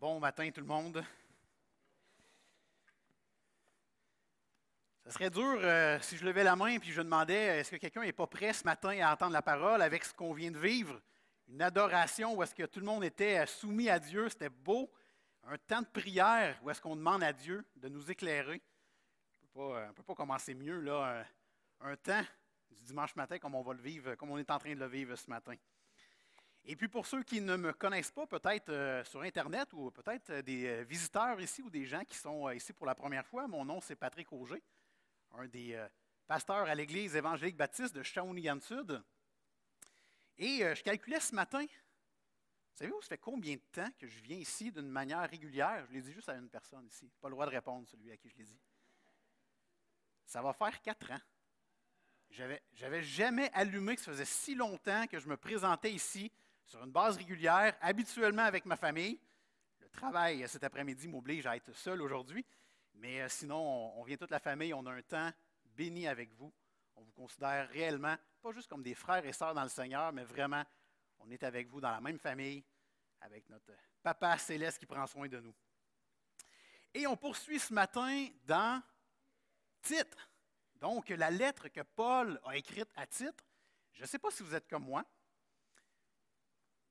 Bon matin tout le monde. Ça serait dur si je levais la main et je demandais est-ce que quelqu'un n'est pas prêt ce matin à entendre la parole avec ce qu'on vient de vivre? Une adoration où est-ce que tout le monde était soumis à Dieu, c'était beau. Un temps de prière où est-ce qu'on demande à Dieu de nous éclairer. On ne peut pas commencer mieux, là, un temps du dimanche matin comme on va le vivre, comme on est en train de le vivre ce matin. Et puis pour ceux qui ne me connaissent pas, peut-être sur Internet ou peut-être des visiteurs ici ou des gens qui sont ici pour la première fois, mon nom c'est Patrick Auger, un des pasteurs à l'Église évangélique baptiste de Shawinigan-Sud. Et je calculais ce matin, savez-vous, ça fait combien de temps que je viens ici d'une manière régulière? Je l'ai dit juste à une personne ici, pas le droit de répondre celui à qui je l'ai dit. Ça va faire 4 ans. J'avais jamais allumé que ça faisait si longtemps que je me présentais ici sur une base régulière, habituellement avec ma famille. Le travail cet après-midi m'oblige à être seul aujourd'hui, mais sinon, on vient toute la famille, on a un temps béni avec vous. On vous considère réellement, pas juste comme des frères et sœurs dans le Seigneur, mais vraiment, on est avec vous dans la même famille, avec notre Papa céleste qui prend soin de nous. Et on poursuit ce matin dans Tite. Donc, la lettre que Paul a écrite à Tite, je ne sais pas si vous êtes comme moi,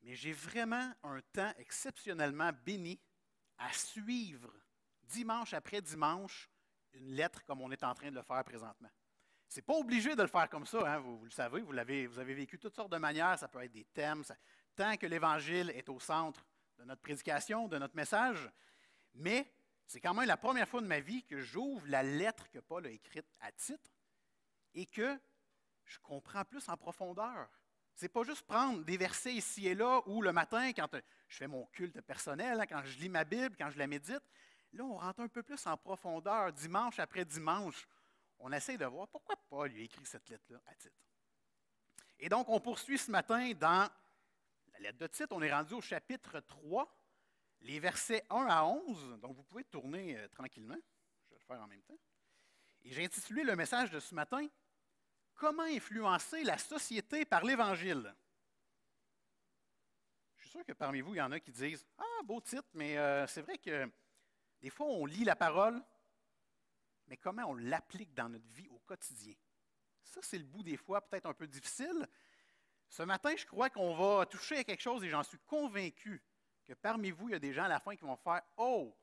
mais j'ai vraiment un temps exceptionnellement béni à suivre dimanche après dimanche une lettre comme on est en train de le faire présentement. Ce n'est pas obligé de le faire comme ça, hein, vous le savez, vous avez vécu toutes sortes de manières, ça peut être des thèmes, tant que l'Évangile est au centre de notre prédication, de notre message, mais c'est quand même la première fois de ma vie que j'ouvre la lettre que Paul a écrite à Tite et que je comprends plus en profondeur. Ce n'est pas juste prendre des versets ici et là ou le matin, quand je fais mon culte personnel, hein, quand je lis ma Bible, quand je la médite, là, on rentre un peu plus en profondeur, dimanche après dimanche. On essaie de voir pourquoi Paul lui a écrit cette lettre-là à Tite. Et donc, on poursuit ce matin dans la lettre de Tite. On est rendu au chapitre 3, les versets 1 à 11. Donc, vous pouvez tourner tranquillement. Je vais le faire en même temps. Et j'ai intitulé le message de ce matin « Comment influencer la société par l'Évangile ». Je suis sûr que parmi vous, il y en a qui disent « Ah, beau titre, mais c'est vrai que des fois, on lit la parole, mais comment on l'applique dans notre vie au quotidien? » Ça, c'est le bout des fois peut-être un peu difficile. Ce matin, je crois qu'on va toucher à quelque chose et j'en suis convaincu que parmi vous, il y a des gens à la fin qui vont faire « Oh,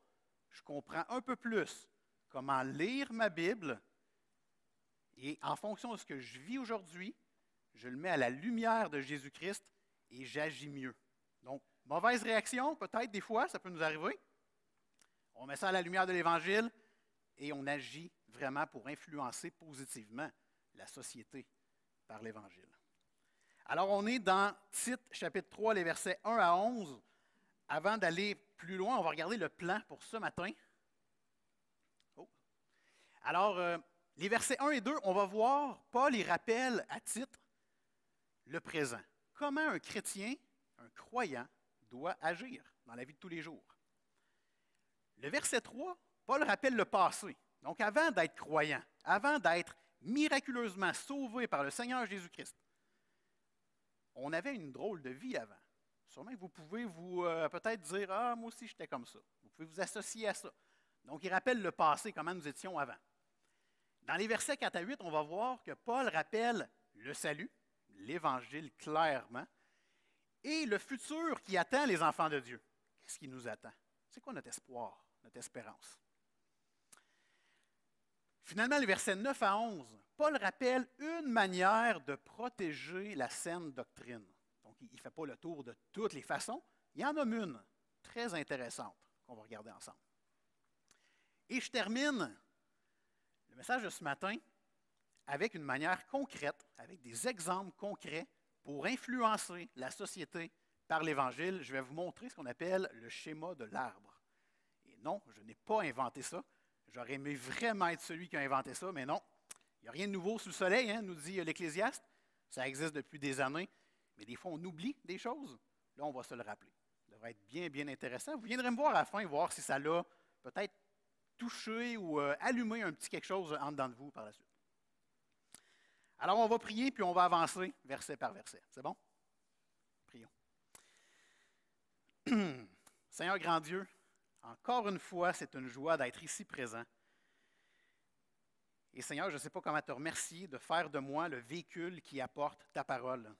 je comprends un peu plus comment lire ma Bible et en fonction de ce que je vis aujourd'hui, je le mets à la lumière de Jésus-Christ et j'agis mieux. » Donc, mauvaise réaction, peut-être des fois, ça peut nous arriver. On met ça à la lumière de l'Évangile et on agit vraiment pour influencer positivement la société par l'Évangile. Alors, on est dans Tite, chapitre 3, les versets 1 à 11. Avant d'aller plus loin, on va regarder le plan pour ce matin. Oh. Alors, les versets 1 et 2, on va voir, Paul y rappelle à Tite le présent. Comment un chrétien, un croyant, doit agir dans la vie de tous les jours. Le verset 3, Paul rappelle le passé. Donc, avant d'être croyant, avant d'être miraculeusement sauvé par le Seigneur Jésus-Christ, on avait une drôle de vie avant. Sûrement que vous pouvez vous peut-être dire « Ah, moi aussi, j'étais comme ça. » Vous pouvez vous associer à ça. Donc, il rappelle le passé, comment nous étions avant. Dans les versets 4 à 8, on va voir que Paul rappelle le salut, l'Évangile clairement, et le futur qui attend les enfants de Dieu. Qu'est-ce qui nous attend? C'est quoi notre espoir, notre espérance? Finalement, les versets 9 à 11, Paul rappelle une manière de protéger la saine doctrine. Donc, il ne fait pas le tour de toutes les façons. Il y en a une très intéressante qu'on va regarder ensemble. Et je termine le message de ce matin avec une manière concrète, avec des exemples concrets pour influencer la société par l'Évangile. Je vais vous montrer ce qu'on appelle le schéma de l'arbre. Et non, je n'ai pas inventé ça. J'aurais aimé vraiment être celui qui a inventé ça, mais non. Il n'y a rien de nouveau sous le soleil, hein, nous dit l'Ecclésiaste. Ça existe depuis des années, mais des fois on oublie des choses. Là, on va se le rappeler. Ça devrait être bien, bien intéressant. Vous viendrez me voir à la fin, voir si ça l'a peut-être touché ou allumé un petit quelque chose en dedans de vous par la suite. Alors, on va prier, puis on va avancer verset par verset. C'est bon? Prions. Seigneur grand Dieu, Encore une fois, c'est une joie d'être ici présent. Et Seigneur, je ne sais pas comment te remercier de faire de moi le véhicule qui apporte ta parole.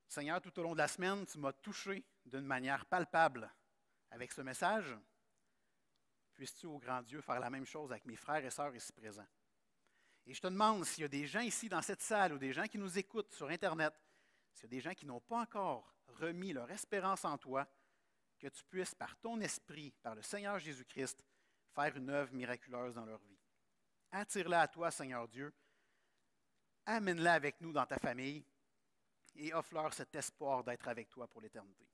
Seigneur, tout au long de la semaine, tu m'as touché d'une manière palpable avec ce message. Puisses-tu, ô grand Dieu, faire la même chose avec mes frères et sœurs ici présents. Et je te demande s'il y a des gens ici dans cette salle ou des gens qui nous écoutent sur Internet, s'il y a des gens qui n'ont pas encore remis leur espérance en toi, que tu puisses, par ton esprit, par le Seigneur Jésus-Christ, faire une œuvre miraculeuse dans leur vie. Attire-la à toi, Seigneur Dieu. Amène-la avec nous dans ta famille et offre-leur cet espoir d'être avec toi pour l'éternité.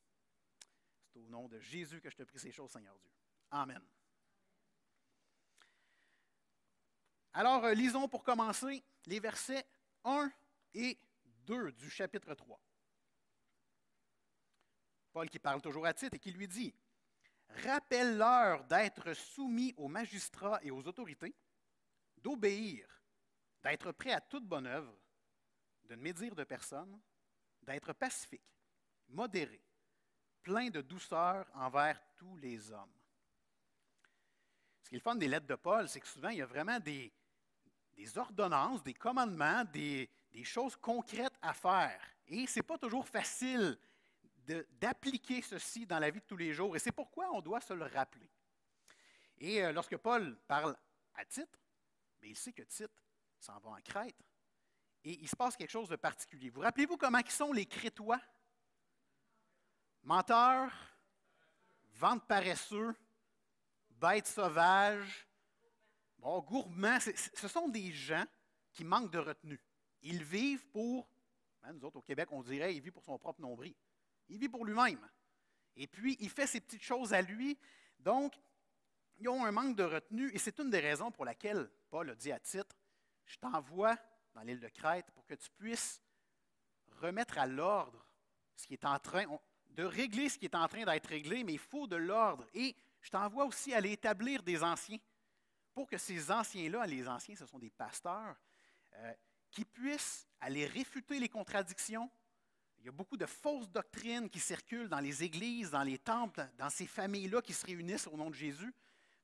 C'est au nom de Jésus que je te prie ces choses, Seigneur Dieu. Amen. Alors, lisons pour commencer les versets 1 et 2 du chapitre 3. Paul qui parle toujours à Tite et qui lui dit « Rappelle-leur d'être soumis aux magistrats et aux autorités, d'obéir, d'être prêt à toute bonne œuvre, de ne médire de personne, d'être pacifique, modéré, plein de douceur envers tous les hommes. » Ce qui est le fun des lettres de Paul, c'est que souvent, il y a vraiment des ordonnances, des commandements, des choses concrètes à faire. Et ce n'est pas toujours facile d'appliquer ceci dans la vie de tous les jours. Et c'est pourquoi on doit se le rappeler. Et lorsque Paul parle à Tite, bien, il sait que Tite s'en va en Crète. Et il se passe quelque chose de particulier. Vous rappelez-vous comment ils sont les Crétois? Menteurs, ventre paresseux, bêtes sauvages, bon, gourmands. Ce sont des gens qui manquent de retenue. Ils vivent pour, nous autres au Québec, on dirait, il vit pour son propre nombril. Il vit pour lui-même. Et puis, il fait ses petites choses à lui. Donc, ils ont un manque de retenue. Et c'est une des raisons pour laquelle Paul a dit à Tite, « Je t'envoie dans l'île de Crète pour que tu puisses remettre à l'ordre ce qui est en train, de régler ce qui est en train d'être réglé, mais il faut de l'ordre. Et je t'envoie aussi à aller établir des anciens pour que ces anciens-là, les anciens, ce sont des pasteurs, qui puissent aller réfuter les contradictions. Il y a beaucoup de fausses doctrines qui circulent dans les églises, dans les temples, dans ces familles-là qui se réunissent au nom de Jésus.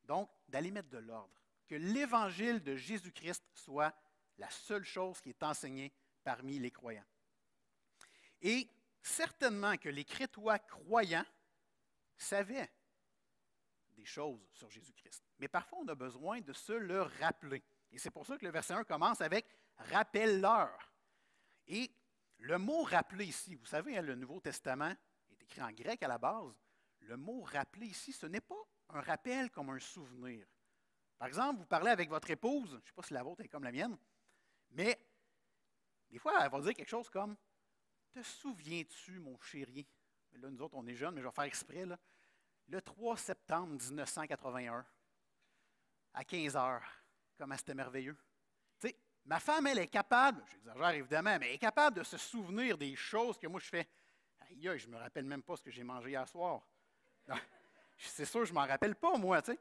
Donc, d'aller mettre de l'ordre. Que l'évangile de Jésus-Christ soit la seule chose qui est enseignée parmi les croyants. Et certainement que les Crétois croyants savaient des choses sur Jésus-Christ. Mais parfois, on a besoin de se le rappeler. Et c'est pour ça que le verset 1 commence avec « rappelle-leur ». Et le mot « rappeler » ici, vous savez, hein, le Nouveau Testament est écrit en grec à la base. Le mot « rappeler » ici, ce n'est pas un rappel comme un souvenir. Par exemple, vous parlez avec votre épouse, je ne sais pas si la vôtre est comme la mienne, mais des fois, elle va dire quelque chose comme « Te souviens-tu, mon chéri? » Là, nous autres, on est jeunes, mais je vais faire exprès. Là. Le 3 septembre 1981, à 15 heures, comment c'était merveilleux. Tu sais, ma femme, elle est capable, j'exagère évidemment, mais elle est capable de se souvenir des choses que moi je fais. Aïe, je ne me rappelle même pas ce que j'ai mangé hier soir. C'est sûr, je ne m'en rappelle pas, moi, tu sais.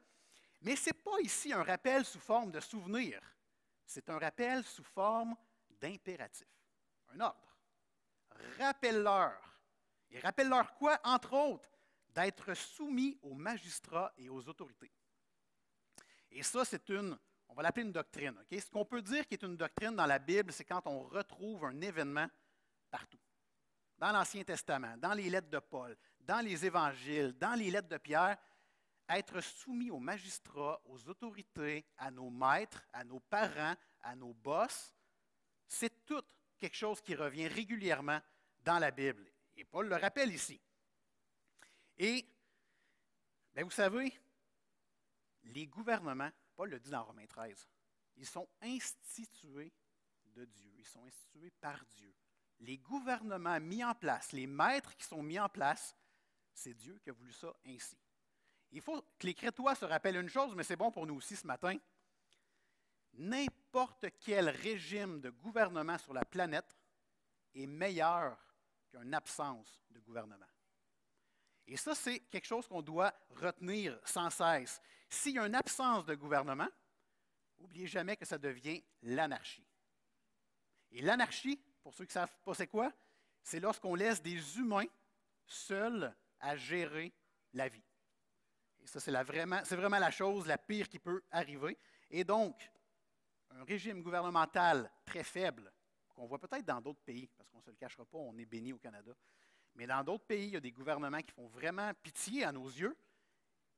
Mais ce n'est pas ici un rappel sous forme de souvenir. C'est un rappel sous forme d'impératif. Un ordre. Rappelle-leur. Et rappelle-leur quoi? Entre autres, d'être soumis aux magistrats et aux autorités. Et ça, c'est on va l'appeler une doctrine. Okay? Ce qu'on peut dire qui est une doctrine dans la Bible, c'est quand on retrouve un événement partout. Dans l'Ancien Testament, dans les lettres de Paul, dans les évangiles, dans les lettres de Pierre, être soumis aux magistrats, aux autorités, à nos maîtres, à nos parents, à nos boss, c'est tout quelque chose qui revient régulièrement dans la Bible. Et Paul le rappelle ici. Et, bien, vous savez, les gouvernements, Paul le dit dans Romains 13, ils sont institués de Dieu, ils sont institués par Dieu. Les gouvernements mis en place, les maîtres qui sont mis en place, c'est Dieu qui a voulu ça ainsi. Il faut que les Crétois se rappellent une chose, mais c'est bon pour nous aussi ce matin. N'importe quel régime de gouvernement sur la planète est meilleur qu'une absence de gouvernement. Et ça, c'est quelque chose qu'on doit retenir sans cesse. S'il y a une absence de gouvernement, n'oubliez jamais que ça devient l'anarchie. Et l'anarchie, pour ceux qui ne savent pas c'est quoi, c'est lorsqu'on laisse des humains seuls à gérer la vie. Et ça, c'est vraiment la chose la pire qui peut arriver. Et donc, un régime gouvernemental très faible, qu'on voit peut-être dans d'autres pays, parce qu'on ne se le cachera pas, on est béni au Canada, mais dans d'autres pays, il y a des gouvernements qui font vraiment pitié à nos yeux.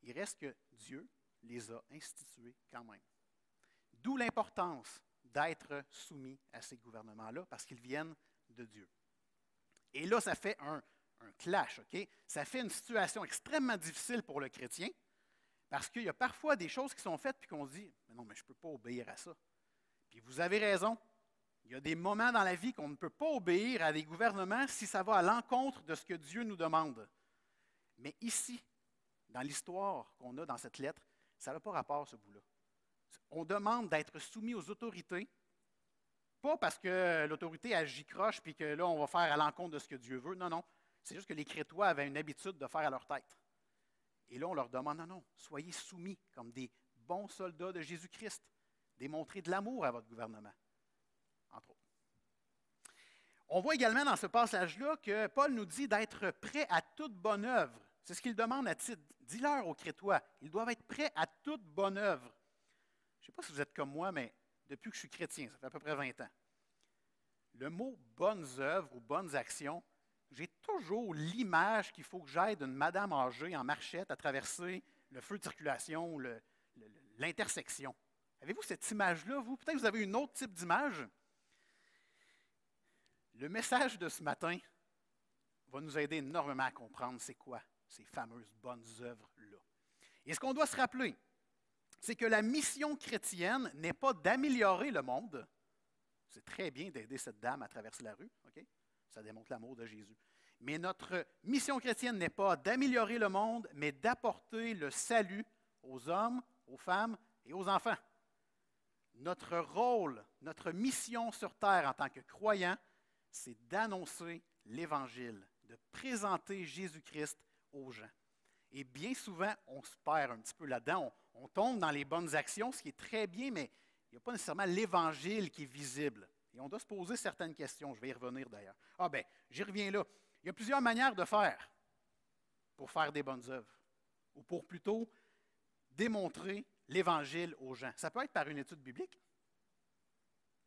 Il reste que Dieu les a institués quand même. D'où l'importance d'être soumis à ces gouvernements-là, parce qu'ils viennent de Dieu. Et là, ça fait un clash, OK? Ça fait une situation extrêmement difficile pour le chrétien, parce qu'il y a parfois des choses qui sont faites, puis qu'on se dit, mais non, mais je ne peux pas obéir à ça. Puis vous avez raison. Il y a des moments dans la vie qu'on ne peut pas obéir à des gouvernements si ça va à l'encontre de ce que Dieu nous demande. Mais ici, dans l'histoire qu'on a dans cette lettre, ça n'a pas rapport à ce bout-là. On demande d'être soumis aux autorités, pas parce que l'autorité agit croche puis que là, on va faire à l'encontre de ce que Dieu veut. Non, non. C'est juste que les Crétois avaient une habitude de faire à leur tête. Et là, on leur demande, non, non, soyez soumis comme des bons soldats de Jésus-Christ. Démontrez de l'amour à votre gouvernement, entre autres. On voit également dans ce passage-là que Paul nous dit d'être prêt à toute bonne œuvre. C'est ce qu'il demande à Tite. Dis-leur aux Crétois, ils doivent être prêts à toute bonne œuvre. Je ne sais pas si vous êtes comme moi, mais depuis que je suis chrétien, ça fait à peu près 20 ans, le mot « bonnes œuvres » ou « bonnes actions », j'ai toujours l'image qu'il faut que j'aide d'une madame âgée en marchette à traverser le feu de circulation, l'intersection. Avez-vous cette image-là, vous? Peut-être que vous avez un autre type d'image. Le message de ce matin va nous aider énormément à comprendre c'est quoi ces fameuses bonnes œuvres-là. Et ce qu'on doit se rappeler, c'est que la mission chrétienne n'est pas d'améliorer le monde. C'est très bien d'aider cette dame à traverser la rue, OK? Ça démontre l'amour de Jésus. Mais notre mission chrétienne n'est pas d'améliorer le monde, mais d'apporter le salut aux hommes, aux femmes et aux enfants. Notre rôle, notre mission sur terre en tant que croyants, c'est d'annoncer l'Évangile, de présenter Jésus-Christ aux gens. Et bien souvent, on se perd un petit peu là-dedans. On tombe dans les bonnes actions, ce qui est très bien, mais il n'y a pas nécessairement l'Évangile qui est visible. Et on doit se poser certaines questions. Je vais y revenir d'ailleurs. Ah ben, j'y reviens là. Il y a plusieurs manières de faire pour faire des bonnes œuvres, ou pour plutôt démontrer l'Évangile aux gens. Ça peut être par une étude biblique.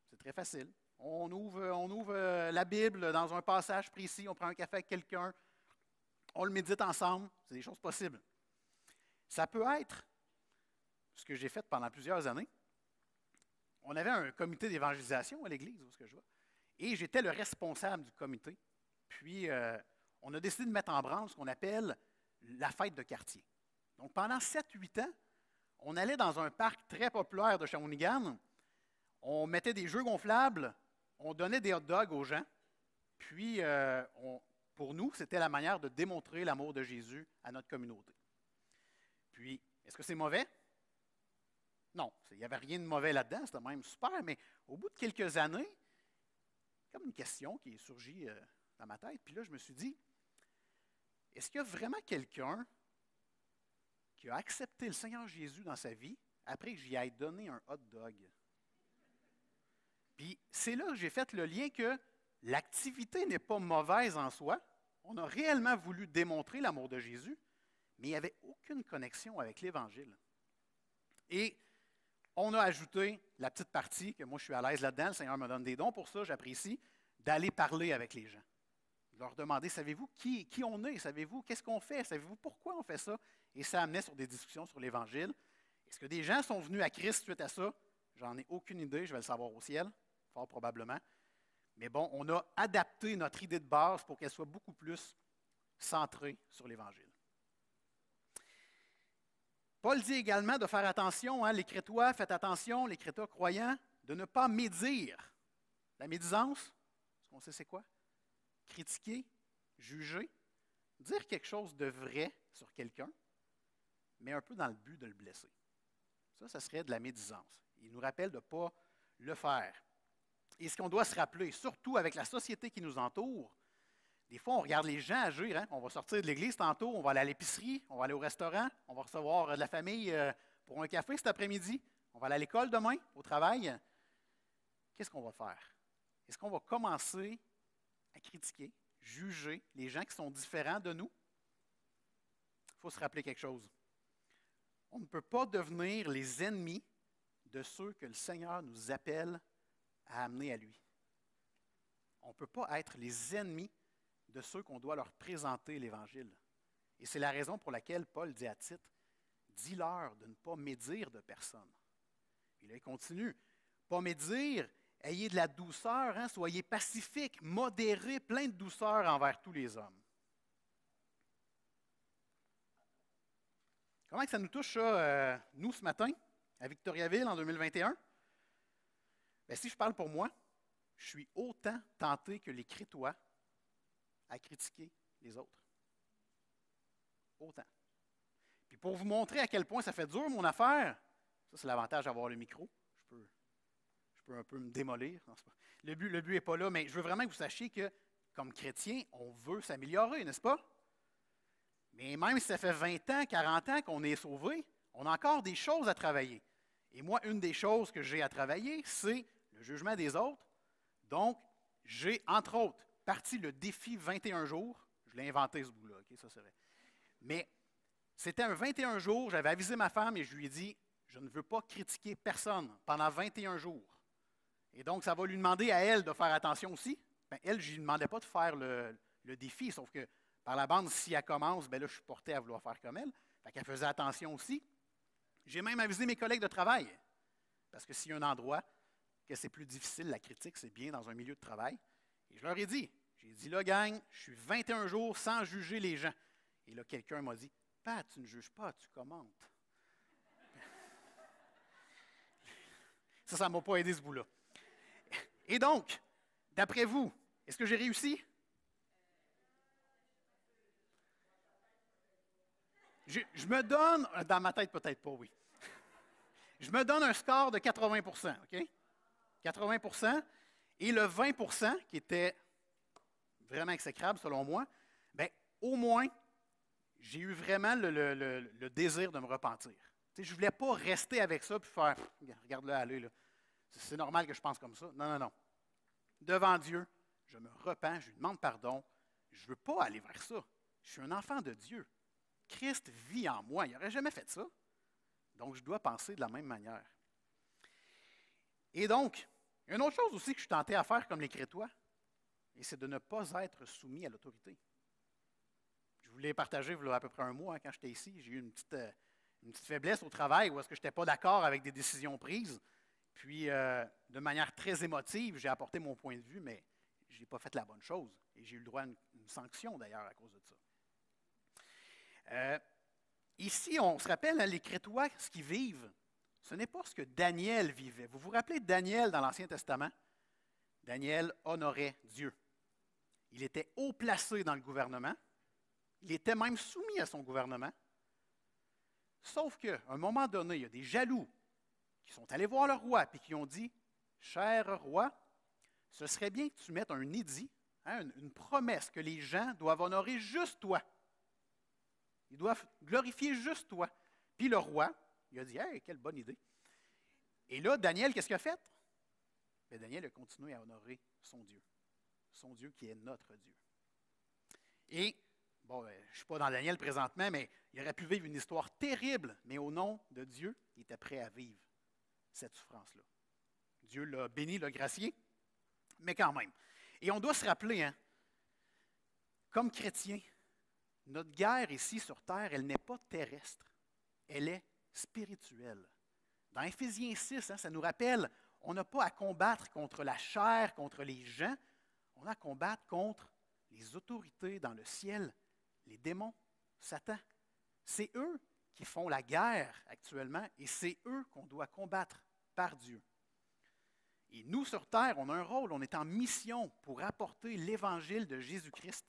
C'est très facile. On ouvre la Bible dans un passage précis, on prend un café avec quelqu'un, on le médite ensemble, c'est des choses possibles. Ça peut être, ce que j'ai fait pendant plusieurs années, on avait un comité d'évangélisation à l'Église, où je vais, et j'étais le responsable du comité. Puis, on a décidé de mettre en branle ce qu'on appelle la fête de quartier. Donc, pendant 7-8 ans, on allait dans un parc très populaire de Shawinigan, on mettait des jeux gonflables, on donnait des hot dogs aux gens, puis pour nous, c'était la manière de démontrer l'amour de Jésus à notre communauté. Puis, est-ce que c'est mauvais? Non, il n'y avait rien de mauvais là-dedans, c'était même super, mais au bout de quelques années, comme une question qui est surgie dans ma tête, puis là, je me suis dit, est-ce qu'il y a vraiment quelqu'un qui a accepté le Seigneur Jésus dans sa vie après que j'y aille donné un hot dog? Puis c'est là que j'ai fait le lien que l'activité n'est pas mauvaise en soi. On a réellement voulu démontrer l'amour de Jésus, mais il n'y avait aucune connexion avec l'Évangile. Et on a ajouté la petite partie, que moi je suis à l'aise là-dedans, le Seigneur me donne des dons pour ça, j'apprécie, d'aller parler avec les gens. Leur demander, savez-vous qui on est? Savez-vous qu'est-ce qu'on fait? Savez-vous pourquoi on fait ça? Et ça amenait sur des discussions sur l'Évangile. Est-ce que des gens sont venus à Christ suite à ça? J'en ai aucune idée, je vais le savoir au ciel, fort probablement. Mais bon, on a adapté notre idée de base pour qu'elle soit beaucoup plus centrée sur l'Évangile. Paul dit également de faire attention, les Crétois, faites attention, les Crétois croyants, de ne pas médire. La médisance, est-ce qu'on sait c'est quoi? Critiquer, juger, dire quelque chose de vrai sur quelqu'un, mais un peu dans le but de le blesser. Ça serait de la médisance. Il nous rappelle de ne pas le faire. Et ce qu'on doit se rappeler, surtout avec la société qui nous entoure, des fois, on regarde les gens agir. On va sortir de l'église tantôt, on va aller à l'épicerie, on va aller au restaurant, on va recevoir de la famille pour un café cet après-midi, on va aller à l'école demain, au travail. Qu'est-ce qu'on va faire? Est-ce qu'on va commencer à critiquer, juger les gens qui sont différents de nous? faut se rappeler quelque chose. On ne peut pas devenir les ennemis de ceux que le Seigneur nous appelle à amener à lui. On ne peut pas être les ennemis de ceux qu'on doit leur présenter l'Évangile. Et c'est la raison pour laquelle Paul dit à Tite, dis-leur de ne pas médire de personne. Et là, il continue, pas médire, ayez de la douceur, hein, soyez pacifiques, modérés, plein de douceur envers tous les hommes. Comment que ça nous touche, ça, nous, ce matin, à Victoriaville, en 2021? Bien, si je parle pour moi, je suis autant tenté que les Crétois à critiquer les autres. Autant. Puis pour vous montrer à quel point ça fait dur, mon affaire, ça, c'est l'avantage d'avoir le micro. Je peux un peu me démolir. Non, le but n'est pas là, mais je veux vraiment que vous sachiez que, comme chrétien, on veut s'améliorer, n'est-ce pas? Mais même si ça fait 20 ans, 40 ans qu'on est sauvé, on a encore des choses à travailler. Et moi, une des choses que j'ai à travailler, c'est le jugement des autres. Donc, j'ai, entre autres, parti le défi 21 jours. Je l'ai inventé, ce bout-là, OK, ça c'est vrai. Mais c'était un 21 jours, j'avais avisé ma femme et je lui ai dit, je ne veux pas critiquer personne pendant 21 jours. Et donc, ça va lui demander à elle de faire attention aussi. Bien, elle, je ne lui demandais pas de faire le défi, sauf que par la bande, si elle commence, bien là, je suis porté à vouloir faire comme elle. Fait qu'elle faisait attention aussi. J'ai même avisé mes collègues de travail. Parce que s'il y a un endroit que c'est plus difficile, la critique, c'est bien dans un milieu de travail. Et je leur ai dit, là, gang, je suis 21 jours sans juger les gens. Et là, quelqu'un m'a dit, Pat, tu ne juges pas, tu commentes. Ça ne m'a pas aidé ce bout-là. Et donc, d'après vous, est-ce que j'ai réussi? Je me donne, dans ma tête peut-être pas, oui. Je me donne un score de 80 OK? 80 et le 20 qui était vraiment exécrable selon moi, bien, au moins, j'ai eu vraiment le désir de me repentir. Tu sais, je ne voulais pas rester avec ça et faire, regarde-le aller, là. C'est normal que je pense comme ça. Non, non, non. Devant Dieu, je me repens, je lui demande pardon. Je ne veux pas aller vers ça. Je suis un enfant de Dieu. Christ vit en moi. Il n'aurait jamais fait ça. Donc, je dois penser de la même manière. Et donc, une autre chose aussi que je suis tenté à faire comme les Crétois, et c'est de ne pas être soumis à l'autorité. Je voulais partager il y a à peu près un mois, hein, quand j'étais ici, j'ai eu une petite faiblesse au travail où est-ce que je n'étais pas d'accord avec des décisions prises. Puis, de manière très émotive, j'ai apporté mon point de vue, mais je n'ai pas fait la bonne chose. Et j'ai eu le droit à une sanction, d'ailleurs, à cause de ça. Ici, on se rappelle, hein, les Crétois, ce qu'ils vivent, ce n'est pas ce que Daniel vivait. Vous vous rappelez de Daniel dans l'Ancien Testament? Daniel honorait Dieu. Il était haut placé dans le gouvernement. Il était même soumis à son gouvernement. Sauf qu'à un moment donné, il y a des jaloux qui sont allés voir le roi et qui ont dit, « Cher roi, ce serait bien que tu mettes un édit, hein, une promesse que les gens doivent honorer juste toi. Ils doivent glorifier juste toi. » Puis le roi, il a dit, « Hey, quelle bonne idée. » Et là, Daniel, qu'est-ce qu'il a fait? Bien, Daniel a continué à honorer son Dieu qui est notre Dieu. Et, bon, je ne suis pas dans Daniel présentement, mais il aurait pu vivre une histoire terrible, mais au nom de Dieu, il était prêt à vivre cette souffrance-là. Dieu l'a béni, l'a gracié, mais quand même. Et on doit se rappeler, hein, comme chrétiens, notre guerre ici sur terre, elle n'est pas terrestre, elle est spirituelle. Dans Éphésiens 6, hein, ça nous rappelle, on n'a pas à combattre contre la chair, contre les gens, on a à combattre contre les autorités dans le ciel, les démons, Satan. C'est eux qui font la guerre actuellement et c'est eux qu'on doit combattre par Dieu. Et nous, sur terre, on a un rôle, on est en mission pour apporter l'Évangile de Jésus-Christ.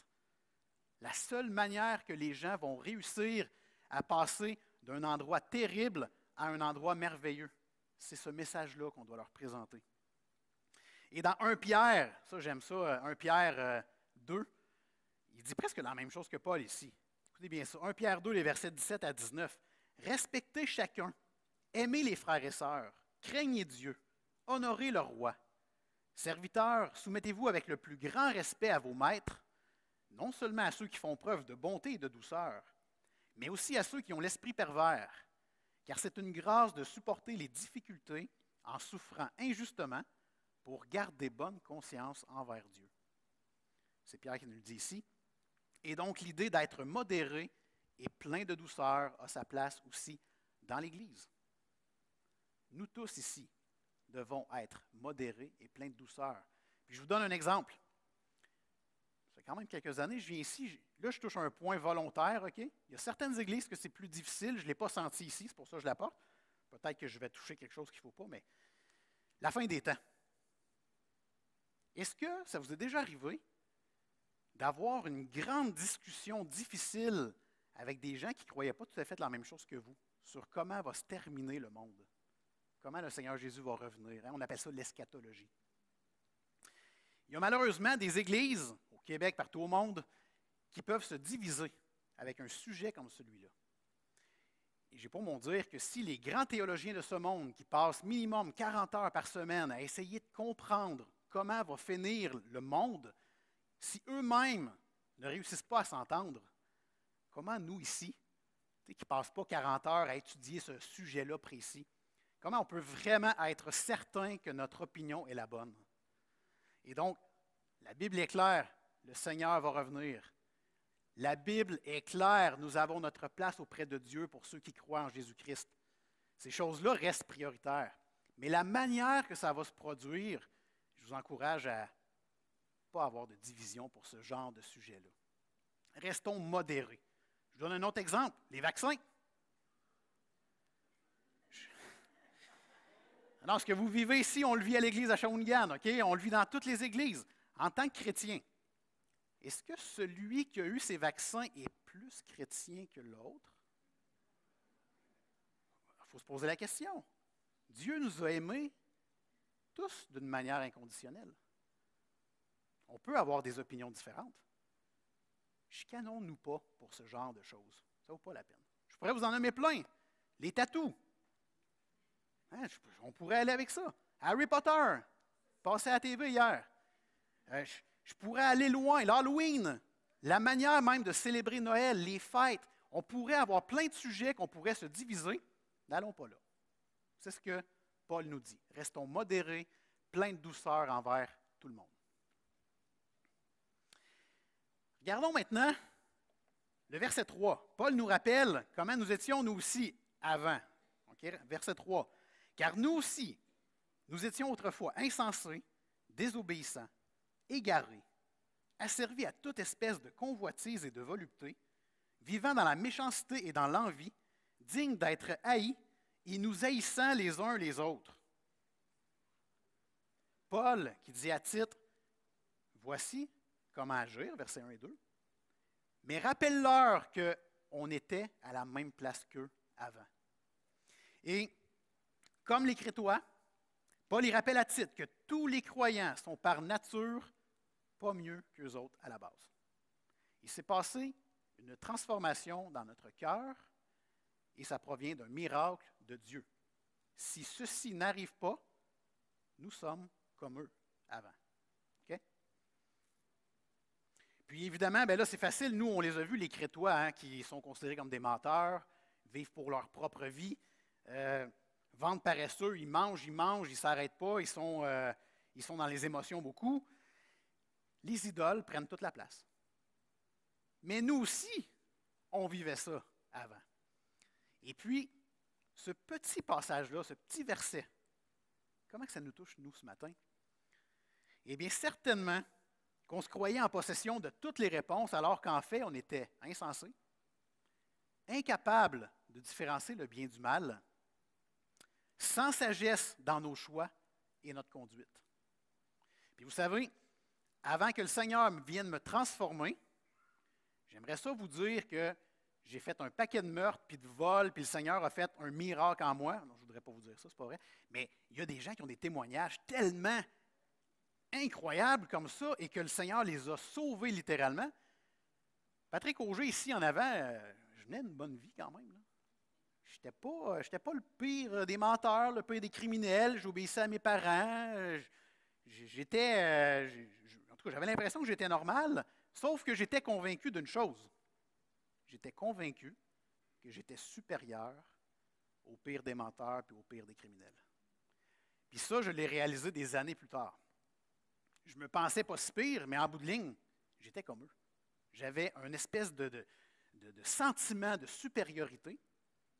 La seule manière que les gens vont réussir à passer d'un endroit terrible à un endroit merveilleux, c'est ce message-là qu'on doit leur présenter. Et dans 1 Pierre, ça j'aime ça, 1 Pierre 2, il dit presque la même chose que Paul ici. Écoutez bien ça, 1 Pierre 2, les versets 17 à 19. « Respectez chacun, aimez les frères et sœurs, craignez Dieu, honorez le roi. Serviteurs, soumettez-vous avec le plus grand respect à vos maîtres, non seulement à ceux qui font preuve de bonté et de douceur, mais aussi à ceux qui ont l'esprit pervers, car c'est une grâce de supporter les difficultés en souffrant injustement pour garder bonne conscience envers Dieu. C'est Pierre qui nous le dit ici. Et donc l'idée d'être modéré et plein de douceur a sa place aussi dans l'Église. Nous tous ici devons être modérés et pleins de douceur. Puis je vous donne un exemple. Ça fait quand même quelques années, je viens ici, là je touche un point volontaire, OK? Il y a certaines églises que c'est plus difficile, je ne l'ai pas senti ici, c'est pour ça que je l'apporte. Peut-être que je vais toucher quelque chose qu'il ne faut pas, mais la fin des temps. Est-ce que ça vous est déjà arrivé d'avoir une grande discussion difficile avec des gens qui ne croyaient pas tout à fait la même chose que vous sur comment va se terminer le monde? Comment le Seigneur Jésus va revenir. On appelle ça l'eschatologie. Il y a malheureusement des églises au Québec, partout au monde, qui peuvent se diviser avec un sujet comme celui-là. Et j'ai pour mon dire que si les grands théologiens de ce monde qui passent minimum 40 heures par semaine à essayer de comprendre comment va finir le monde, si eux-mêmes ne réussissent pas à s'entendre, comment nous ici, qui ne passent pas 40 heures à étudier ce sujet-là précis, comment on peut vraiment être certain que notre opinion est la bonne? Et donc, la Bible est claire, le Seigneur va revenir. La Bible est claire, nous avons notre place auprès de Dieu pour ceux qui croient en Jésus-Christ. Ces choses-là restent prioritaires. Mais la manière que ça va se produire, je vous encourage à ne pas avoir de division pour ce genre de sujet-là. Restons modérés. Je vous donne un autre exemple, les vaccins. Alors, ce que vous vivez ici, on le vit à l'église à Shawinigan, OK? On le vit dans toutes les églises. En tant que chrétien, est-ce que celui qui a eu ces vaccins est plus chrétien que l'autre? Il faut se poser la question. Dieu nous a aimés tous d'une manière inconditionnelle. On peut avoir des opinions différentes. Chicanons-nous pas pour ce genre de choses. Ça ne vaut pas la peine. Je pourrais vous en nommer plein. Les tatous. Hein, on pourrait aller avec ça. Harry Potter, passé à la TV hier. Je pourrais aller loin. L'Halloween, la manière même de célébrer Noël, les fêtes. On pourrait avoir plein de sujets qu'on pourrait se diviser. N'allons pas là. C'est ce que Paul nous dit. Restons modérés, pleins de douceur envers tout le monde. Regardons maintenant le verset 3. Paul nous rappelle comment nous étions nous aussi avant. Okay? Verset 3. Car nous aussi, nous étions autrefois insensés, désobéissants, égarés, asservis à toute espèce de convoitise et de volupté, vivant dans la méchanceté et dans l'envie, dignes d'être haïs et nous haïssant les uns les autres. Paul qui dit à Tite, voici comment agir, versets 1 et 2, mais rappelle-leur qu'on était à la même place qu'eux avant. Et comme les Crétois, Paul y rappelle à Tite que tous les croyants sont par nature pas mieux qu'eux autres à la base. Il s'est passé une transformation dans notre cœur et ça provient d'un miracle de Dieu. Si ceci n'arrive pas, nous sommes comme eux avant. Okay? Puis évidemment, ben là, c'est facile. Nous, on les a vus, les Crétois, hein, qui sont considérés comme des menteurs, vivent pour leur propre vie. Ventre paresseux, ils mangent, ils ne s'arrêtent pas, ils sont dans les émotions beaucoup. Les idoles prennent toute la place. Mais nous aussi, on vivait ça avant. Et puis, ce petit passage-là, ce petit verset, comment que ça nous touche, nous, ce matin? Eh bien, certainement qu'on se croyait en possession de toutes les réponses, alors qu'en fait, on était insensés, incapables de différencier le bien du mal, sans sagesse dans nos choix et notre conduite. Puis vous savez, avant que le Seigneur vienne me transformer, j'aimerais ça vous dire que j'ai fait un paquet de meurtres puis de vols, puis le Seigneur a fait un miracle en moi. Non, je ne voudrais pas vous dire ça, c'est pas vrai. Mais il y a des gens qui ont des témoignages tellement incroyables comme ça et que le Seigneur les a sauvés littéralement. Patrick Auger, ici en avant, je menais une bonne vie quand même. Là. Je n'étais pas le pire des menteurs, le pire des criminels. J'obéissais à mes parents. En tout cas, j'avais l'impression que j'étais normal, sauf que j'étais convaincu d'une chose. J'étais convaincu que j'étais supérieur au pire des menteurs et au pire des criminels. Puis ça, je l'ai réalisé des années plus tard. Je me pensais pas si pire, mais en bout de ligne, j'étais comme eux. J'avais une espèce de sentiment de supériorité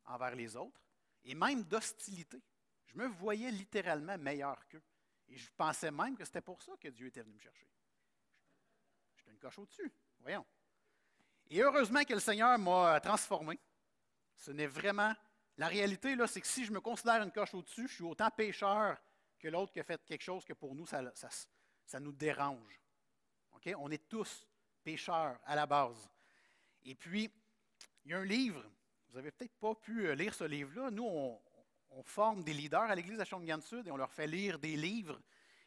envers les autres et même d'hostilité. Je me voyais littéralement meilleur qu'eux. Et je pensais même que c'était pour ça que Dieu était venu me chercher. J'étais une coche au-dessus, voyons. Et heureusement que le Seigneur m'a transformé. Ce n'est vraiment... La réalité, là, c'est que si je me considère une coche au-dessus, je suis autant pécheur que l'autre qui a fait quelque chose que pour nous, ça nous dérange. Okay? On est tous pécheurs à la base. Et puis, il y a un livre, vous n'avez peut-être pas pu lire ce livre-là. Nous, on forme des leaders à l'Église à Shawinigan-Sud et on leur fait lire des livres.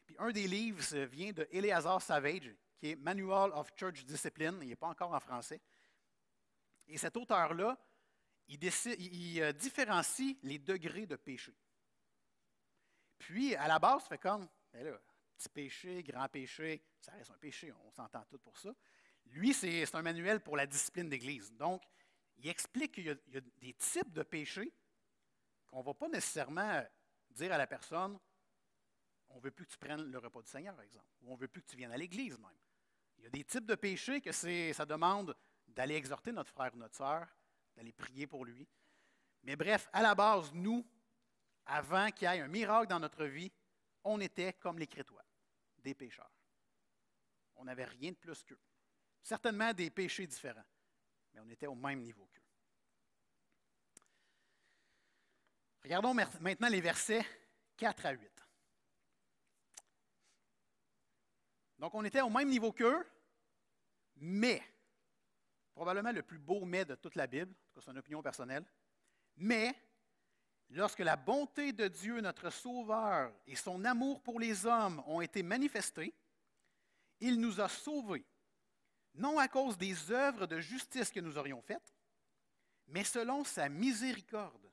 Puis un des livres vient de Eleazar Savage, qui est Manual of Church Discipline. Il n'est pas encore en français. Et cet auteur-là, il différencie les degrés de péché. Puis, à la base, ça fait comme, ben là, petit péché, grand péché, ça reste un péché, on s'entend tous pour ça. Lui, c'est un manuel pour la discipline d'Église. Donc, il explique qu'il y a des types de péchés qu'on ne va pas nécessairement dire à la personne, on ne veut plus que tu prennes le repas du Seigneur, par exemple, ou on ne veut plus que tu viennes à l'Église même. Il y a des types de péchés que ça demande d'aller exhorter notre frère ou notre sœur, d'aller prier pour lui. Mais bref, à la base, nous, avant qu'il y ait un miracle dans notre vie, on était comme les Crétois, des pécheurs. On n'avait rien de plus qu'eux. Certainement des péchés différents, mais on était au même niveau qu'eux. Regardons maintenant les versets 4 à 8. Donc, on était au même niveau qu'eux, mais, probablement le plus beau mais de toute la Bible, en tout cas c'est une opinion personnelle, mais, lorsque la bonté de Dieu, notre Sauveur, et son amour pour les hommes ont été manifestés, il nous a sauvés, non à cause des œuvres de justice que nous aurions faites, mais selon sa miséricorde,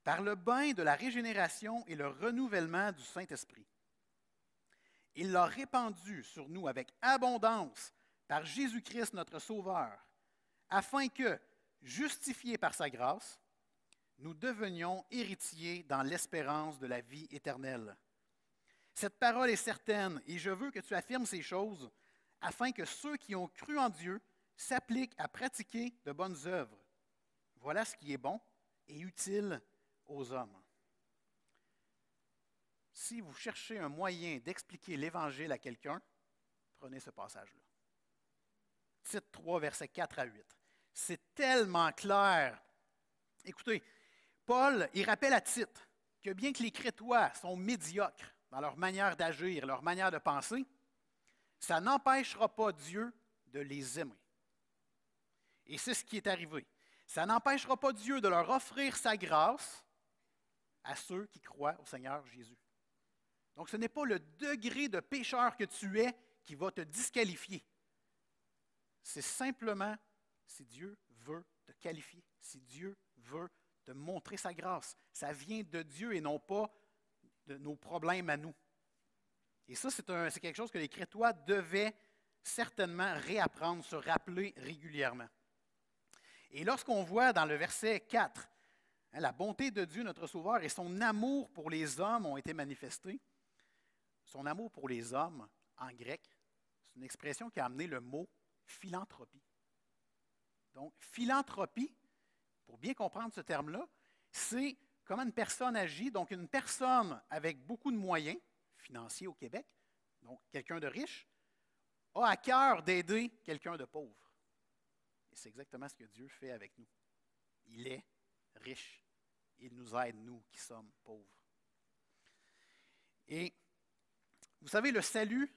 par le bain de la régénération et le renouvellement du Saint-Esprit. Il l'a répandu sur nous avec abondance par Jésus-Christ notre Sauveur, afin que, justifiés par sa grâce, nous devenions héritiers dans l'espérance de la vie éternelle. Cette parole est certaine, et je veux que tu affirmes ces choses, afin que ceux qui ont cru en Dieu s'appliquent à pratiquer de bonnes œuvres. Voilà ce qui est bon et utile aux hommes. Si vous cherchez un moyen d'expliquer l'Évangile à quelqu'un, prenez ce passage-là. Tite 3, versets 4 à 8. C'est tellement clair. Écoutez, Paul, il rappelle à Tite que bien que les Crétois sont médiocres dans leur manière d'agir, leur manière de penser, ça n'empêchera pas Dieu de les aimer. Et c'est ce qui est arrivé. Ça n'empêchera pas Dieu de leur offrir sa grâce à ceux qui croient au Seigneur Jésus. Donc, ce n'est pas le degré de pécheur que tu es qui va te disqualifier. C'est simplement si Dieu veut te qualifier, si Dieu veut te montrer sa grâce. Ça vient de Dieu et non pas de nos problèmes à nous. Et ça, c'est quelque chose que les Crétois devaient certainement réapprendre, se rappeler régulièrement. Et lorsqu'on voit dans le verset 4, la bonté de Dieu, notre Sauveur, et son amour pour les hommes ont été manifestés. Son amour pour les hommes, en grec, c'est une expression qui a amené le mot philanthropie. Donc, philanthropie, pour bien comprendre ce terme-là, c'est comment une personne agit. Donc, une personne avec beaucoup de moyens financiers au Québec, donc quelqu'un de riche, a à cœur d'aider quelqu'un de pauvre. Et c'est exactement ce que Dieu fait avec nous. Il est riche. Il nous aide, nous qui sommes pauvres. Et vous savez, le salut,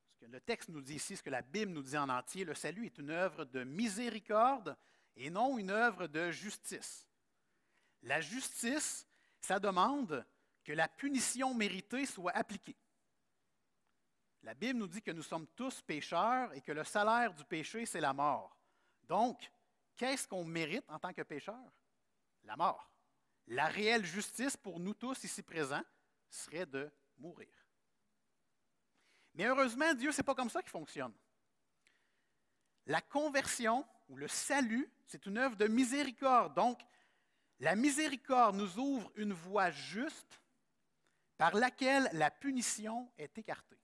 ce que le texte nous dit ici, ce que la Bible nous dit en entier, le salut est une œuvre de miséricorde et non une œuvre de justice. La justice, ça demande que la punition méritée soit appliquée. La Bible nous dit que nous sommes tous pécheurs et que le salaire du péché, c'est la mort. Donc, qu'est-ce qu'on mérite en tant que pécheur? La mort. La réelle justice pour nous tous ici présents serait de mourir. Mais heureusement, Dieu, ce n'est pas comme ça qu'il fonctionne. La conversion ou le salut, c'est une œuvre de miséricorde. Donc, la miséricorde nous ouvre une voie juste par laquelle la punition est écartée.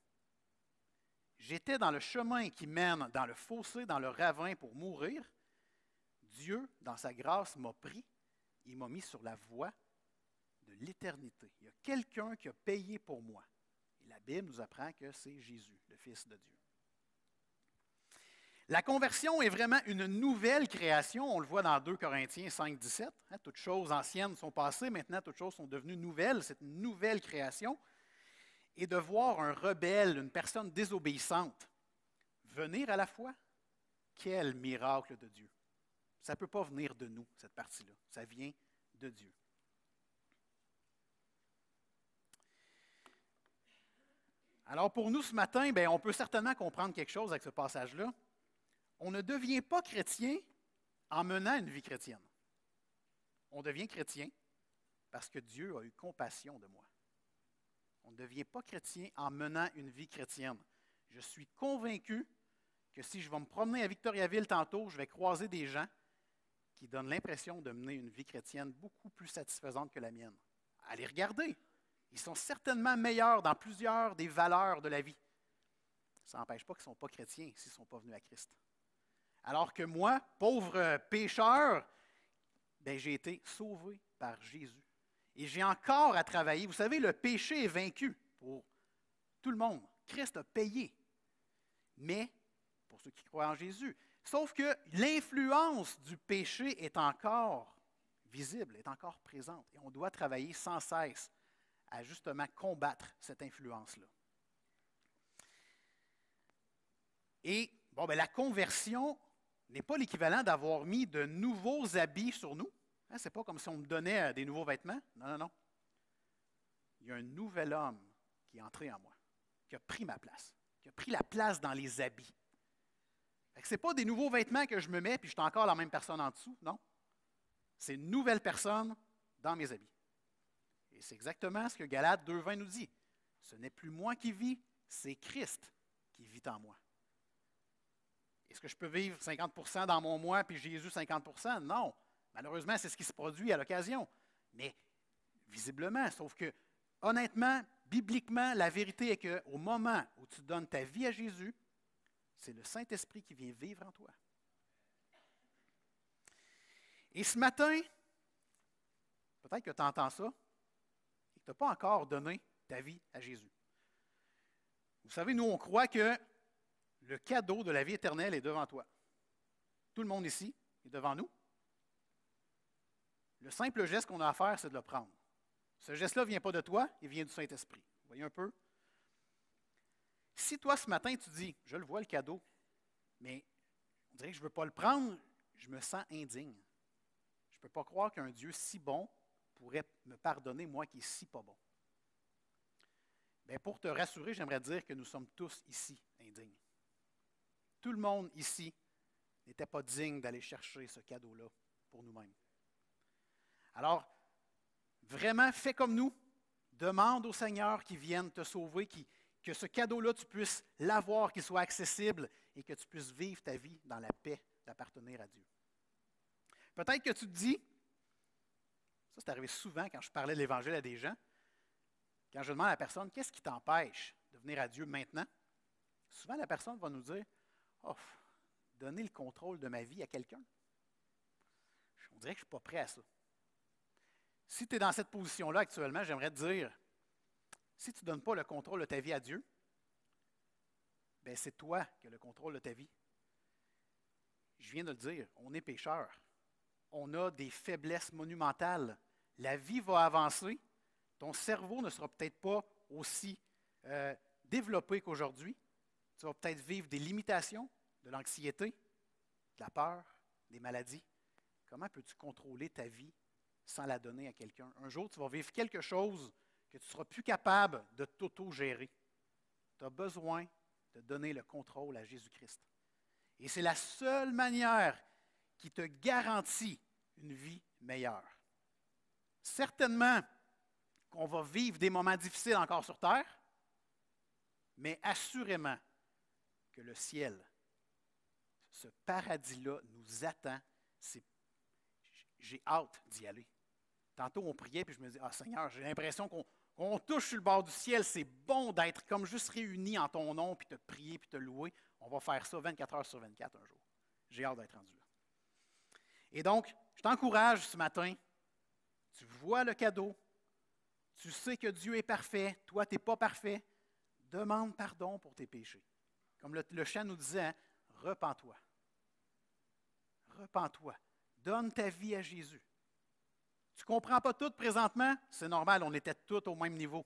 J'étais dans le chemin qui mène dans le fossé, dans le ravin pour mourir. Dieu, dans sa grâce, m'a pris, il m'a mis sur la voie de l'éternité. Il y a quelqu'un qui a payé pour moi. Et la Bible nous apprend que c'est Jésus, le Fils de Dieu. La conversion est vraiment une nouvelle création. On le voit dans 2 Corinthiens 5, 17. Toutes choses anciennes sont passées, maintenant toutes choses sont devenues nouvelles. C'est une nouvelle création. Et de voir un rebelle, une personne désobéissante, venir à la foi, quel miracle de Dieu. Ça ne peut pas venir de nous, cette partie-là. Ça vient de Dieu. Alors pour nous ce matin, on peut certainement comprendre quelque chose avec ce passage-là. On ne devient pas chrétien en menant une vie chrétienne. On devient chrétien parce que Dieu a eu compassion de moi. On ne devient pas chrétien en menant une vie chrétienne. Je suis convaincu que si je vais me promener à Victoriaville tantôt, je vais croiser des gens qui donnent l'impression de mener une vie chrétienne beaucoup plus satisfaisante que la mienne. Allez regarder. Ils sont certainement meilleurs dans plusieurs des valeurs de la vie. Ça n'empêche pas qu'ils ne sont pas chrétiens s'ils ne sont pas venus à Christ. Alors que moi, pauvre pécheur, j'ai été sauvé par Jésus. Et j'ai encore à travailler. Vous savez, le péché est vaincu pour tout le monde. Christ a payé. Mais, pour ceux qui croient en Jésus, sauf que l'influence du péché est encore visible, est encore présente. Et on doit travailler sans cesse à justement combattre cette influence-là. Et, la conversion n'est pas l'équivalent d'avoir mis de nouveaux habits sur nous. Ce n'est pas comme si on me donnait des nouveaux vêtements. Non. Il y a un nouvel homme qui est entré en moi, qui a pris ma place, qui a pris la place dans les habits. Ce n'est pas des nouveaux vêtements que je me mets puis je suis encore la même personne en dessous, non. C'est une nouvelle personne dans mes habits. Et c'est exactement ce que Galates 2,20 nous dit. Ce n'est plus moi qui vis, c'est Christ qui vit en moi. Est-ce que je peux vivre 50% dans mon moi puis Jésus 50%? Non. Malheureusement, c'est ce qui se produit à l'occasion. Mais visiblement, sauf que, honnêtement, bibliquement, la vérité est qu'au moment où tu donnes ta vie à Jésus, c'est le Saint-Esprit qui vient vivre en toi. Et ce matin, peut-être que tu entends ça et que tu n'as pas encore donné ta vie à Jésus. Vous savez, nous, on croit que le cadeau de la vie éternelle est devant toi. Tout le monde ici est devant nous. Le simple geste qu'on a à faire, c'est de le prendre. Ce geste-là ne vient pas de toi, il vient du Saint-Esprit. Vous voyez un peu? Si toi, ce matin, tu dis, je le vois, le cadeau, mais on dirait que je ne veux pas le prendre, je me sens indigne. Je ne peux pas croire qu'un Dieu si bon pourrait me pardonner, moi qui ne suis si pas bon. Pour te rassurer, j'aimerais dire que nous sommes tous ici indignes. Tout le monde ici n'était pas digne d'aller chercher ce cadeau-là pour nous-mêmes. Alors, vraiment, fais comme nous. Demande au Seigneur qu'il vienne te sauver, que ce cadeau-là, tu puisses l'avoir, qu'il soit accessible et que tu puisses vivre ta vie dans la paix d'appartenir à Dieu. Peut-être que tu te dis, ça c'est arrivé souvent quand je parlais de l'Évangile à des gens, quand je demande à la personne, qu'est-ce qui t'empêche de venir à Dieu maintenant? Souvent la personne va nous dire, donner le contrôle de ma vie à quelqu'un. On dirait que je ne suis pas prêt à ça. Si tu es dans cette position-là actuellement, j'aimerais te dire, si tu ne donnes pas le contrôle de ta vie à Dieu, c'est toi qui as le contrôle de ta vie. Je viens de le dire, on est pécheurs. On a des faiblesses monumentales. La vie va avancer. Ton cerveau ne sera peut-être pas aussi développé qu'aujourd'hui. Tu vas peut-être vivre des limitations, de l'anxiété, de la peur, des maladies. Comment peux-tu contrôler ta vie sans la donner à quelqu'un? Un jour, tu vas vivre quelque chose que tu ne seras plus capable de t'auto-gérer. Tu as besoin de donner le contrôle à Jésus-Christ. Et c'est la seule manière qui te garantit une vie meilleure. Certainement qu'on va vivre des moments difficiles encore sur terre, mais assurément que le ciel Ce paradis-là nous attend. J'ai hâte d'y aller. Tantôt, on priait, puis je me dis, ah Seigneur, j'ai l'impression qu'on touche sur le bord du ciel. C'est bon d'être comme juste réunis en ton nom, puis te prier, puis te louer. On va faire ça 24 heures sur 24 un jour. J'ai hâte d'être rendu là. Et donc, je t'encourage ce matin. Tu vois le cadeau. Tu sais que Dieu est parfait. Toi, tu n'es pas parfait. Demande pardon pour tes péchés. Comme le chant nous disait, hein, repens-toi. Repens-toi. Donne ta vie à Jésus. Tu ne comprends pas tout présentement? C'est normal, on était tous au même niveau.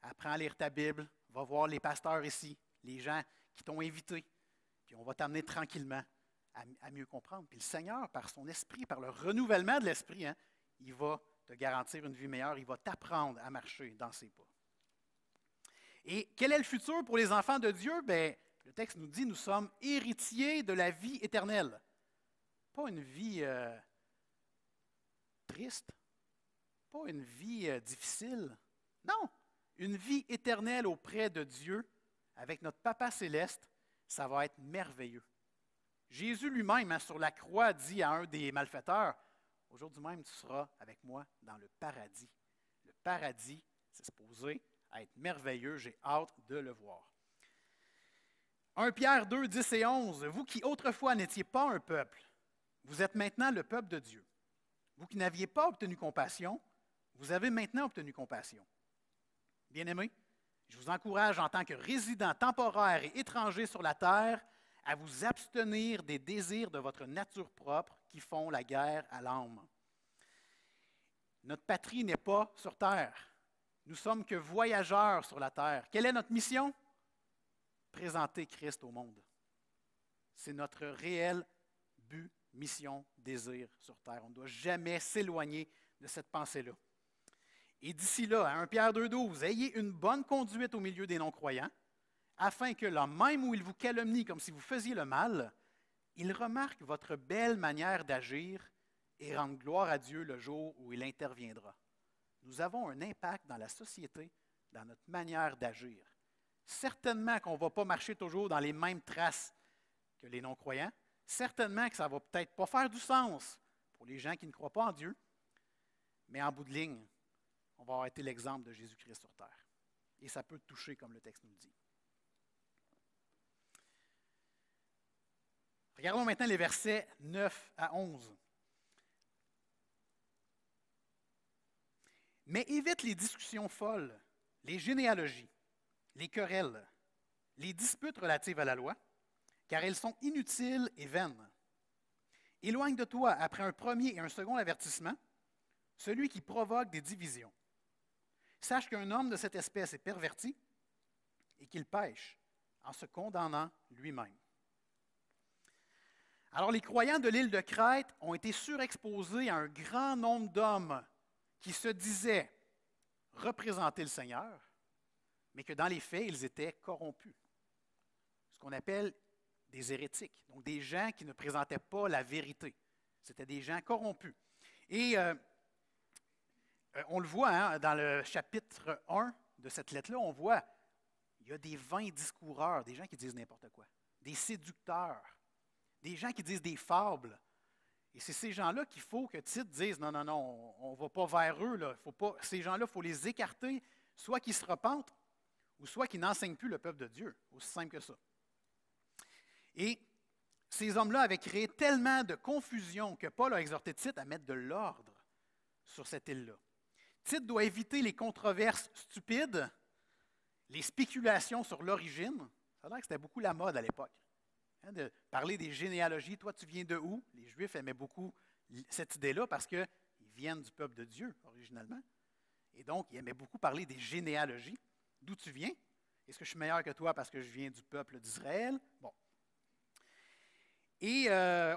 Apprends à lire ta Bible, va voir les pasteurs ici, les gens qui t'ont invité, puis on va t'amener tranquillement à mieux comprendre. Puis le Seigneur, par son esprit, par le renouvellement de l'esprit, hein, il va te garantir une vie meilleure, il va t'apprendre à marcher dans ses pas. Et quel est le futur pour les enfants de Dieu? Bien, le texte nous dit, nous sommes héritiers de la vie éternelle. Pas une vie triste, pas une vie difficile. Non, une vie éternelle auprès de Dieu, avec notre Papa céleste, ça va être merveilleux. Jésus lui-même, hein, sur la croix, dit à un des malfaiteurs, « Aujourd'hui même, tu seras avec moi dans le paradis. » Le paradis, c'est supposé être merveilleux, j'ai hâte de le voir. 1 Pierre 2, 10 et 11, « Vous qui autrefois n'étiez pas un peuple, vous êtes maintenant le peuple de Dieu. Vous qui n'aviez pas obtenu compassion, vous avez maintenant obtenu compassion. Bien-aimés, je vous encourage en tant que résidents temporaires et étrangers sur la terre à vous abstenir des désirs de votre nature propre qui font la guerre à l'âme. Notre patrie n'est pas sur terre. Nous sommes que voyageurs sur la terre. Quelle est notre mission? Présenter Christ au monde. C'est notre réel but, mission, désir sur terre. On ne doit jamais s'éloigner de cette pensée-là. Et d'ici là, à 1 Pierre 2,12, ayez une bonne conduite au milieu des non-croyants, afin que là même où ils vous calomnient comme si vous faisiez le mal, ils remarquent votre belle manière d'agir et rendent gloire à Dieu le jour où il interviendra. Nous avons un impact dans la société, dans notre manière d'agir. Certainement qu'on ne va pas marcher toujours dans les mêmes traces que les non-croyants. Certainement que ça ne va peut-être pas faire du sens pour les gens qui ne croient pas en Dieu. Mais en bout de ligne, on va avoir été l'exemple de Jésus-Christ sur terre. Et ça peut toucher, comme le texte nous le dit. Regardons maintenant les versets 9 à 11. Mais évite les discussions folles, les généalogies, les querelles, les disputes relatives à la loi, car elles sont inutiles et vaines. Éloigne de toi, après un premier et un second avertissement, celui qui provoque des divisions. Sache qu'un homme de cette espèce est perverti et qu'il pêche en se condamnant lui-même. Alors, les croyants de l'île de Crète ont été surexposés à un grand nombre d'hommes qui se disaient représenter le Seigneur, mais que dans les faits, ils étaient corrompus. Ce qu'on appelle des hérétiques, donc des gens qui ne présentaient pas la vérité. C'était des gens corrompus. Et on le voit hein, dans le chapitre 1 de cette lettre-là, on voit il y a des vains discoureurs, des gens qui disent n'importe quoi, des séducteurs, des gens qui disent des fables. Et c'est ces gens-là qu'il faut que Tite dise non, non, non, on ne va pas vers eux. Là. Faut pas, ces gens-là, il faut les écarter, soit qu'ils se repentent, ou soit qu'ils n'enseignent plus le peuple de Dieu. Aussi simple que ça. Et ces hommes-là avaient créé tellement de confusion que Paul a exhorté Tite à mettre de l'ordre sur cette île-là. Tite doit éviter les controverses stupides, les spéculations sur l'origine. Ça a l'air que c'était beaucoup la mode à l'époque. Hein, de parler des généalogies. Toi, tu viens de où? Les Juifs aimaient beaucoup cette idée-là parce qu'ils viennent du peuple de Dieu, originalement. Et donc, ils aimaient beaucoup parler des généalogies. D'où tu viens? Est-ce que je suis meilleur que toi parce que je viens du peuple d'Israël? Bon. Et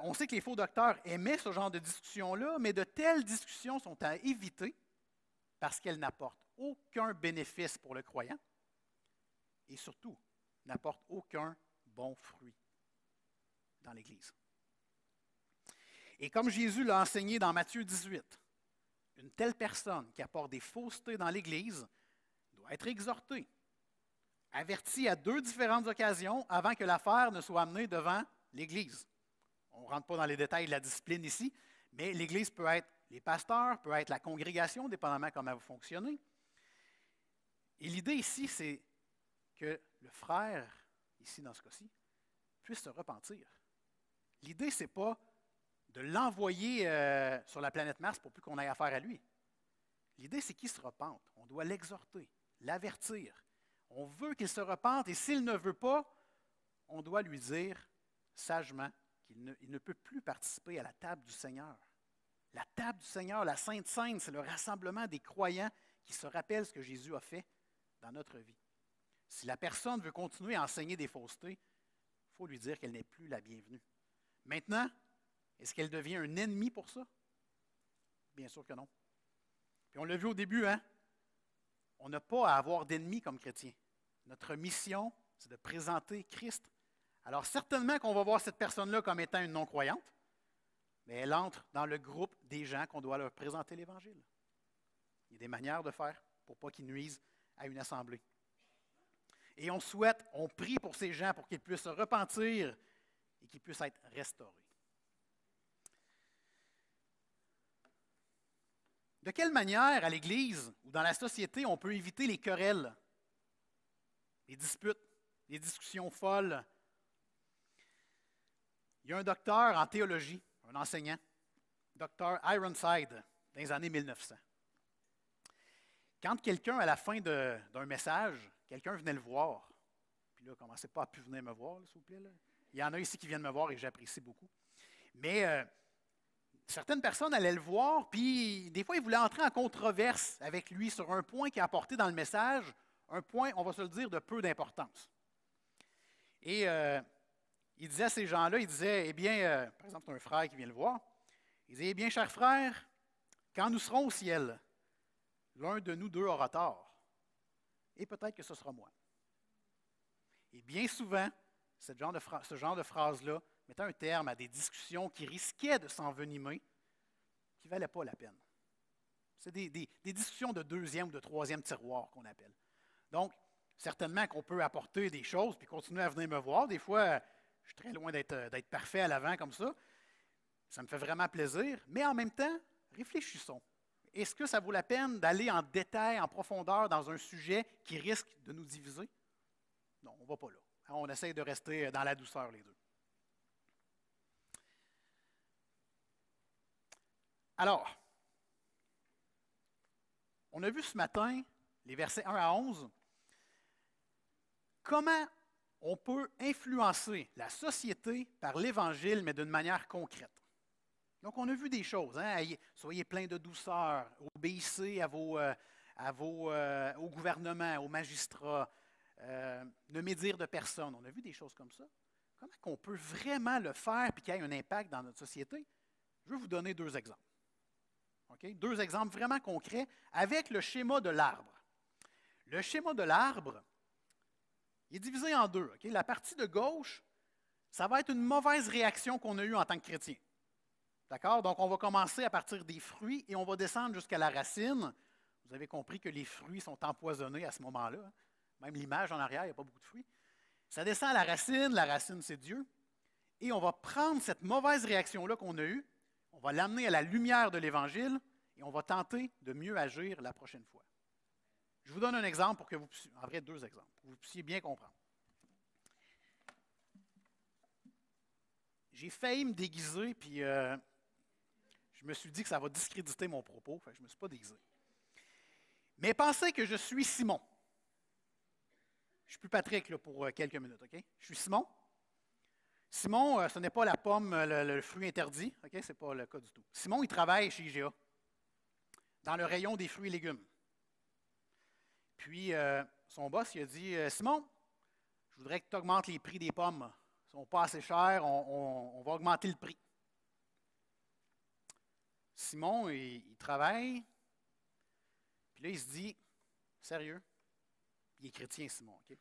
on sait que les faux docteurs aimaient ce genre de discussion-là, mais de telles discussions sont à éviter parce qu'elles n'apportent aucun bénéfice pour le croyant et surtout n'apportent aucun bon fruit dans l'Église. Et comme Jésus l'a enseigné dans Matthieu 18, une telle personne qui apporte des faussetés dans l'Église doit être exhortée, avertie à 2 différentes occasions avant que l'affaire ne soit amenée devant l'Église. On ne rentre pas dans les détails de la discipline ici, mais l'Église peut être les pasteurs, peut être la congrégation, dépendamment comment vous fonctionnez. Et l'idée ici, c'est que le frère, ici dans ce cas-ci, puisse se repentir. L'idée, ce n'est pas de l'envoyer sur la planète Mars pour plus qu'on ait affaire à lui. L'idée, c'est qu'il se repente. On doit l'exhorter, l'avertir. On veut qu'il se repente et s'il ne veut pas, on doit lui dire sagement qu'il ne peut plus participer à la table du Seigneur. La table du Seigneur, la Sainte Seine, c'est le rassemblement des croyants qui se rappellent ce que Jésus a fait dans notre vie. Si la personne veut continuer à enseigner des faussetés, il faut lui dire qu'elle n'est plus la bienvenue. Maintenant, est-ce qu'elle devient un ennemi pour ça? Bien sûr que non. Puis on l'a vu au début, hein? On n'a pas à avoir d'ennemis comme chrétiens. Notre mission, c'est de présenter Christ. Alors certainement qu'on va voir cette personne-là comme étant une non-croyante, mais elle entre dans le groupe des gens qu'on doit leur présenter l'Évangile. Il y a des manières de faire pour ne pas qu'ils nuisent à une assemblée. Et on souhaite, on prie pour ces gens pour qu'ils puissent se repentir et qu'ils puissent être restaurés. De quelle manière, à l'Église ou dans la société, on peut éviter les querelles, les disputes, les discussions folles? Il y a un docteur en théologie, un enseignant, Dr. Ironside, dans les années 1900. Quand quelqu'un, à la fin d'un message, quelqu'un venait le voir, puis là, commencez pas à plus venir me voir, s'il vous plaît. Là. Il y en a ici qui viennent me voir et j'apprécie beaucoup. Mais certaines personnes allaient le voir, puis des fois, ils voulaient entrer en controverse avec lui sur un point qui a apporté dans le message, un point, on va se le dire, de peu d'importance. Et il disait à ces gens-là, il disait, eh bien, par exemple, c'est un frère qui vient le voir, il disait, eh bien, cher frère, quand nous serons au ciel, l'un de nous deux aura tort, et peut-être que ce sera moi. Et bien souvent, ce genre de phrase-là mettait un terme à des discussions qui risquaient de s'envenimer, qui ne valaient pas la peine. C'est des discussions de deuxième ou de troisième tiroir qu'on appelle. Donc, certainement qu'on peut apporter des choses puis continuer à venir me voir. Des fois, je suis très loin d'être parfait à l'avant comme ça. Ça me fait vraiment plaisir. Mais en même temps, réfléchissons. Est-ce que ça vaut la peine d'aller en détail, en profondeur dans un sujet qui risque de nous diviser? Non, on ne va pas là. On essaie de rester dans la douceur, les deux. Alors, on a vu ce matin, les versets 1 à 11, comment on peut influencer la société par l'Évangile, mais d'une manière concrète. Donc, on a vu des choses. Hein? Soyez pleins de douceur, obéissez au gouvernement, aux magistrats, ne médire de personne. On a vu des choses comme ça. Comment on peut vraiment le faire et qu'il y ait un impact dans notre société? Je vais vous donner 2 exemples. Okay? 2 exemples vraiment concrets avec le schéma de l'arbre. Le schéma de l'arbre, il est divisé en 2. Okay? La partie de gauche, ça va être une mauvaise réaction qu'on a eue en tant que chrétien. D'accord? Donc, on va commencer à partir des fruits et on va descendre jusqu'à la racine. Vous avez compris que les fruits sont empoisonnés à ce moment-là. Même l'image en arrière, il n'y a pas beaucoup de fruits. Ça descend à la racine c'est Dieu. Et on va prendre cette mauvaise réaction-là qu'on a eue, on va l'amener à la lumière de l'Évangile et on va tenter de mieux agir la prochaine fois. Je vous donne un exemple pour que vous puissiez, en vrai 2 exemples, pour que vous puissiez bien comprendre. J'ai failli me déguiser, puis je me suis dit que ça va discréditer mon propos, fait que je ne me suis pas déguisé. Mais pensez que je suis Simon. Je ne suis plus Patrick là, pour quelques minutes, OK? Je suis Simon. Simon, ce n'est pas la pomme, le fruit interdit, OK? Ce n'est pas le cas du tout. Simon, il travaille chez IGA, dans le rayon des fruits et légumes. Puis, son boss, il a dit, Simon, je voudrais que tu augmentes les prix des pommes. Ils ne sont pas assez chers, on va augmenter le prix. Simon, il travaille, puis là, il se dit, sérieux? Il est chrétien, Simon, OK?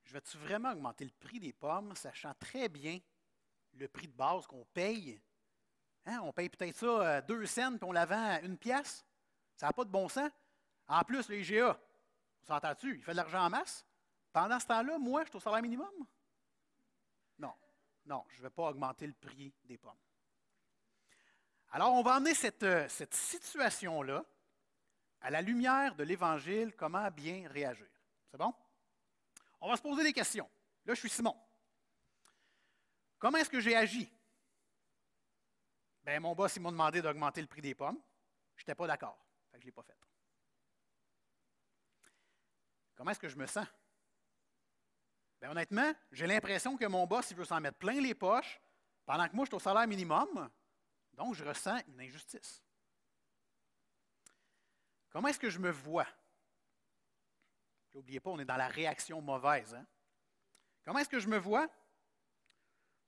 Je vais-tu vraiment augmenter le prix des pommes, sachant très bien le prix de base qu'on paye? Hein? On paye peut-être ça 2 cents, puis on la vend à 1 pièce. Ça n'a pas de bon sens. En plus, le IGA, on s'entend-tu? Il fait de l'argent en masse. Pendant ce temps-là, moi, je suis au salaire minimum? Non. Non, je ne vais pas augmenter le prix des pommes. Alors, on va emmener cette situation-là à la lumière de l'Évangile, comment bien réagir. C'est bon? On va se poser des questions. Là, je suis Simon. Comment est-ce que j'ai agi? Bien, mon boss, il m'a demandé d'augmenter le prix des pommes. Je n'étais pas d'accord. Fait que je ne l'ai pas fait. Comment est-ce que je me sens? Bien, honnêtement, j'ai l'impression que mon boss, il veut s'en mettre plein les poches, pendant que moi, je suis au salaire minimum. Donc, je ressens une injustice. Comment est-ce que je me vois? N'oubliez pas, on est dans la réaction mauvaise. Hein? Comment est-ce que je me vois?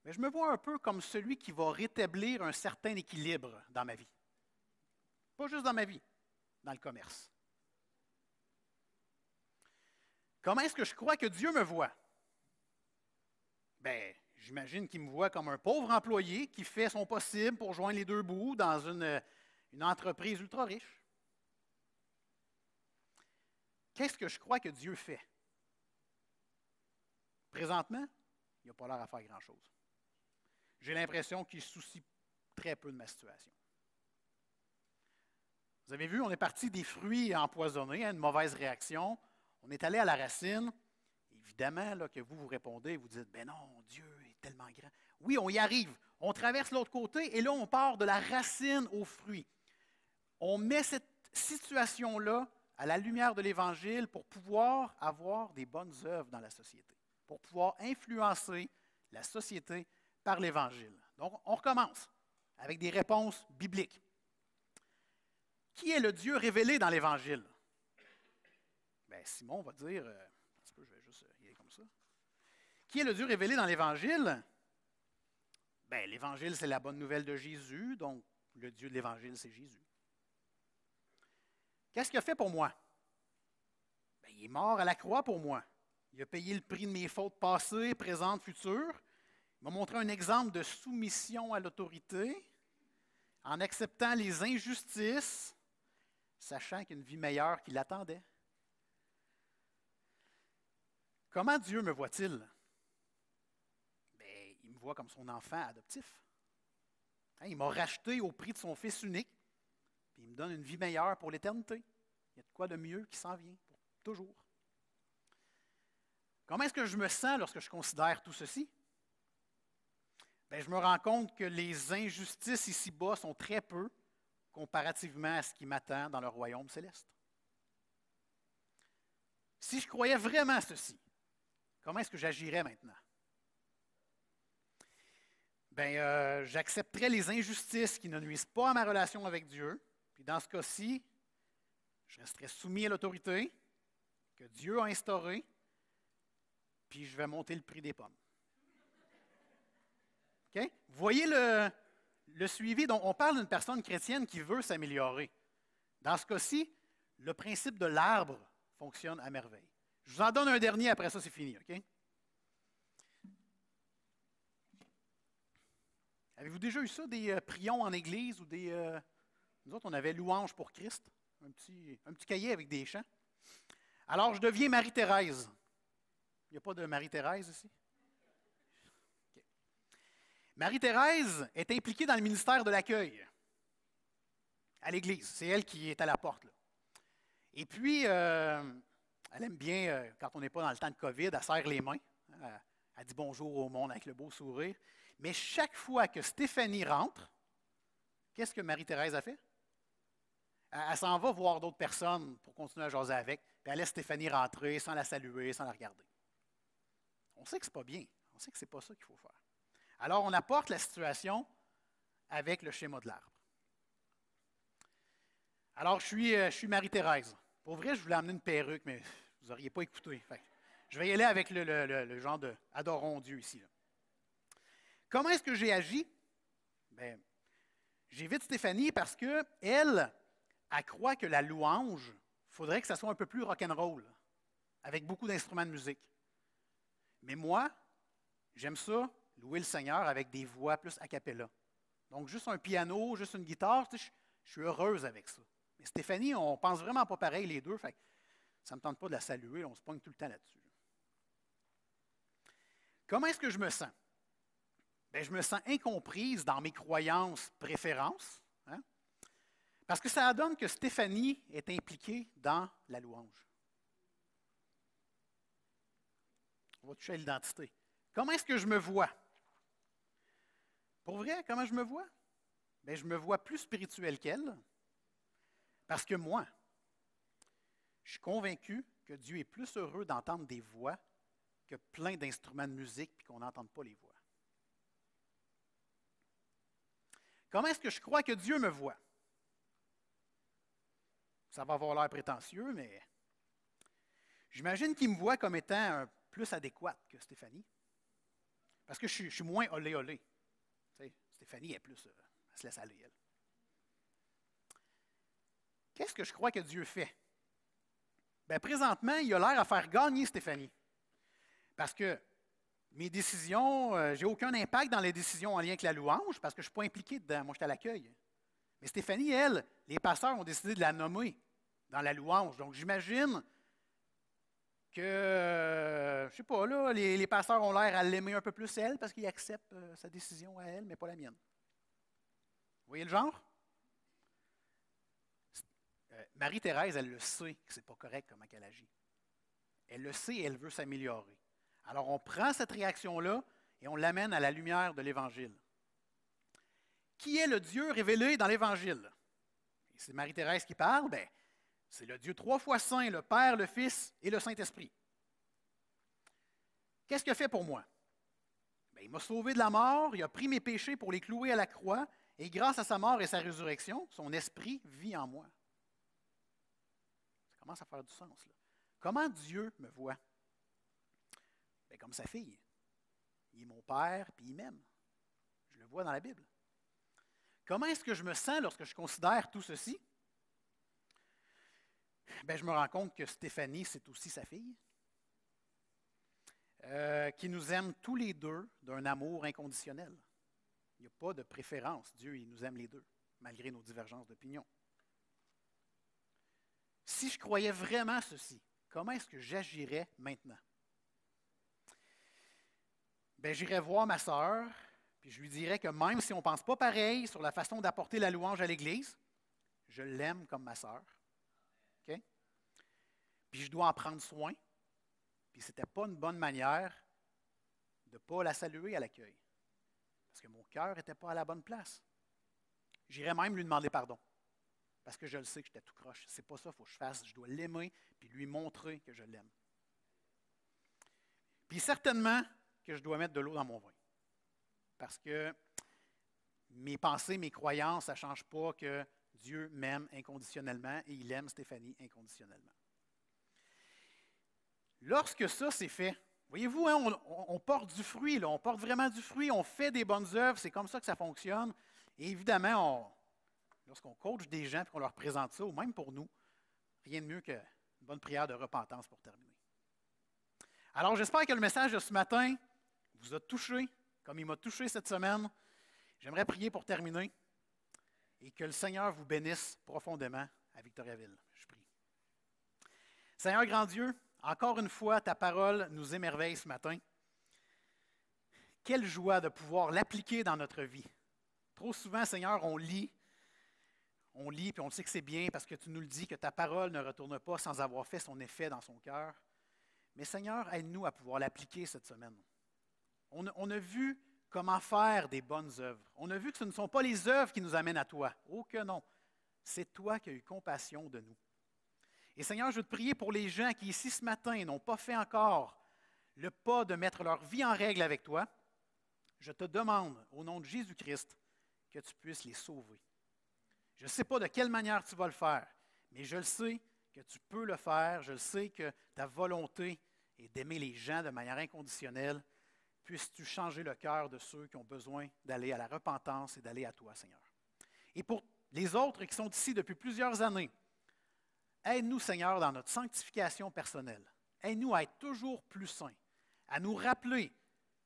Bien, je me vois un peu comme celui qui va rétablir un certain équilibre dans ma vie. Pas juste dans ma vie, dans le commerce. Comment est-ce que je crois que Dieu me voit? Bien, j'imagine qu'il me voit comme un pauvre employé qui fait son possible pour joindre les deux bouts dans une entreprise ultra riche. Qu'est-ce que je crois que Dieu fait? Présentement, il n'a pas l'air à faire grand-chose. J'ai l'impression qu'il se soucie très peu de ma situation. Vous avez vu, on est parti des fruits empoisonnés, une mauvaise réaction. On est allé à la racine. Évidemment, là, que vous répondez, vous dites, ben non, Dieu est tellement grand. Oui, on y arrive. On traverse l'autre côté et là, on part de la racine au fruit. On met cette situation-là à la lumière de l'Évangile pour pouvoir avoir des bonnes œuvres dans la société, pour pouvoir influencer la société par l'Évangile. Donc, on recommence avec des réponses bibliques. Qui est le Dieu révélé dans l'Évangile? Bien, Simon va dire, un petit peu, je vais juste y aller comme ça. Qui est le Dieu révélé dans l'Évangile? Bien, l'Évangile, c'est la bonne nouvelle de Jésus, donc le Dieu de l'Évangile, c'est Jésus. Qu'est-ce qu'il a fait pour moi? Bien, il est mort à la croix pour moi. Il a payé le prix de mes fautes passées, présentes, futures. Il m'a montré un exemple de soumission à l'autorité en acceptant les injustices, sachant qu'il y a une vie meilleure qui l'attendait. Comment Dieu me voit-il? Bien, il me voit comme son enfant adoptif. Hein, il m'a racheté au prix de son fils unique, puis il me donne une vie meilleure pour l'éternité. Il y a de quoi de mieux qui s'en vient, pour toujours. Comment est-ce que je me sens lorsque je considère tout ceci? Bien, je me rends compte que les injustices ici-bas sont très peu comparativement à ce qui m'attend dans le royaume céleste. Si je croyais vraiment à ceci, comment est-ce que j'agirais maintenant? Bien, j'accepterais les injustices qui ne nuisent pas à ma relation avec Dieu. Puis dans ce cas-ci, je resterais soumis à l'autorité que Dieu a instaurée, puis je vais monter le prix des pommes. Okay? Vous voyez le suivi? Donc, on parle d'une personne chrétienne qui veut s'améliorer. Dans ce cas-ci, le principe de l'arbre fonctionne à merveille. Je vous en donne un dernier, après ça, c'est fini. Okay? Avez-vous déjà eu ça, des prions en église ou des... nous autres, on avait louange pour Christ, un petit cahier avec des chants. Alors, je deviens Marie-Thérèse. Il n'y a pas de Marie-Thérèse ici? Okay. Marie-Thérèse est impliquée dans le ministère de l'accueil à l'église. C'est elle qui est à la porte, là. Et puis, elle aime bien, quand on n'est pas dans le temps de COVID, elle serre les mains. Elle dit bonjour au monde avec le beau sourire. Mais chaque fois que Stéphanie rentre, qu'est-ce que Marie-Thérèse a fait? Elle s'en va voir d'autres personnes pour continuer à jaser avec, puis elle laisse Stéphanie rentrer sans la saluer, sans la regarder. On sait que ce n'est pas bien. On sait que ce n'est pas ça qu'il faut faire. Alors, on apporte la situation avec le schéma de l'arbre. Alors, je suis Marie-Thérèse. Pour vrai, je voulais amener une perruque, mais vous n'auriez pas écouté. Fait, je vais y aller avec le genre de « adorons Dieu » ici. Là. Comment est-ce que j'ai agi? Bien, j'évite Stéphanie parce qu'elle, elle croit que la louange, il faudrait que ça soit un peu plus rock'n'roll, avec beaucoup d'instruments de musique. Mais moi, j'aime ça, louer le Seigneur avec des voix plus a cappella. Donc, juste un piano, juste une guitare, tu sais, je suis heureuse avec ça. Mais Stéphanie, on pense vraiment pas pareil les deux, fait que ça ne me tente pas de la saluer, on se pogne tout le temps là-dessus. Comment est-ce que je me sens? bien, je me sens incomprise dans mes croyances, préférences, hein, parce que ça donne que Stéphanie est impliquée dans la louange. On va toucher à l'identité. Comment est-ce que je me vois? Pour vrai, comment je me vois? Bien, je me vois plus spirituel qu'elle, parce que moi, je suis convaincu que Dieu est plus heureux d'entendre des voix que plein d'instruments de musique puis qu'on n'entende pas les voix. Comment est-ce que je crois que Dieu me voit? Ça va avoir l'air prétentieux, mais j'imagine qu'il me voit comme étant plus adéquate que Stéphanie. Parce que je suis moins olé-olé. Tu sais, Stéphanie est plus, elle se laisse aller, elle. Qu'est-ce que je crois que Dieu fait? Bien, présentement, il a l'air à faire gagner Stéphanie. Parce que mes décisions, j'ai aucun impact dans les décisions en lien avec la louange parce que je ne suis pas impliqué dedans. Moi, je suis à l'accueil. Mais Stéphanie, elle, les pasteurs ont décidé de la nommer dans la louange. Donc, j'imagine que, je ne sais pas, là, les pasteurs ont l'air à l'aimer un peu plus, elle, parce qu'ils acceptent sa décision à elle, mais pas la mienne. Vous voyez le genre? Marie-Thérèse, elle le sait que ce n'est pas correct comment elle agit. Elle le sait et elle veut s'améliorer. Alors, on prend cette réaction-là et on l'amène à la lumière de l'Évangile. Qui est le Dieu révélé dans l'Évangile? C'est Marie-Thérèse qui parle, bien, c'est le Dieu 3 fois saint, le Père, le Fils et le Saint-Esprit. Qu'est-ce qu'il a fait pour moi? Bien, il m'a sauvé de la mort, il a pris mes péchés pour les clouer à la croix, et grâce à sa mort et sa résurrection, son esprit vit en moi. Ça commence à faire du sens, là. Comment Dieu me voit? Bien, comme sa fille. Il est mon père, puis il m'aime. Je le vois dans la Bible. Comment est-ce que je me sens lorsque je considère tout ceci? Bien, je me rends compte que Stéphanie, c'est aussi sa fille, qui nous aime tous les deux d'un amour inconditionnel. Il n'y a pas de préférence. Dieu, il nous aime les deux, malgré nos divergences d'opinion. Si je croyais vraiment ceci, comment est-ce que j'agirais maintenant? Bien, j'irais voir ma sœur, puis je lui dirais que même si on ne pense pas pareil sur la façon d'apporter la louange à l'Église, je l'aime comme ma sœur. OK? Puis je dois en prendre soin. Puis ce n'était pas une bonne manière de ne pas la saluer à l'accueil. Parce que mon cœur n'était pas à la bonne place. J'irais même lui demander pardon. Parce que je le sais que j'étais tout croche. C'est pas ça qu'il faut que je fasse. Je dois l'aimer puis lui montrer que je l'aime. Puis certainement que je dois mettre de l'eau dans mon vin. Parce que mes pensées, mes croyances, ça ne change pas que Dieu m'aime inconditionnellement et il aime Stéphanie inconditionnellement. Lorsque ça c'est fait, voyez-vous, hein, on porte du fruit, là, on porte vraiment du fruit, on fait des bonnes œuvres, c'est comme ça que ça fonctionne. Et évidemment, lorsqu'on coach des gens et qu'on leur présente ça, ou même pour nous, rien de mieux qu'une bonne prière de repentance pour terminer. Alors, j'espère que le message de ce matin vous a touché, comme il m'a touché cette semaine. J'aimerais prier pour terminer et que le Seigneur vous bénisse profondément à Victoriaville. Je prie. Seigneur grand Dieu, encore une fois, ta parole nous émerveille ce matin. Quelle joie de pouvoir l'appliquer dans notre vie. Trop souvent, Seigneur, on lit puis on sait que c'est bien parce que tu nous le dis, que ta parole ne retourne pas sans avoir fait son effet dans son cœur. Mais Seigneur, aide-nous à pouvoir l'appliquer cette semaine. On a vu comment faire des bonnes œuvres. On a vu que ce ne sont pas les œuvres qui nous amènent à toi. Oh que non. C'est toi qui as eu compassion de nous. Et Seigneur, je veux te prier pour les gens qui ici ce matin n'ont pas fait encore le pas de mettre leur vie en règle avec toi. Je te demande, au nom de Jésus-Christ, que tu puisses les sauver. Je ne sais pas de quelle manière tu vas le faire, mais je le sais que tu peux le faire. Je le sais que ta volonté est d'aimer les gens de manière inconditionnelle. Puisses-tu changer le cœur de ceux qui ont besoin d'aller à la repentance et d'aller à toi, Seigneur. Et pour les autres qui sont ici depuis plusieurs années, aide-nous, Seigneur, dans notre sanctification personnelle. Aide-nous à être toujours plus saints, à nous rappeler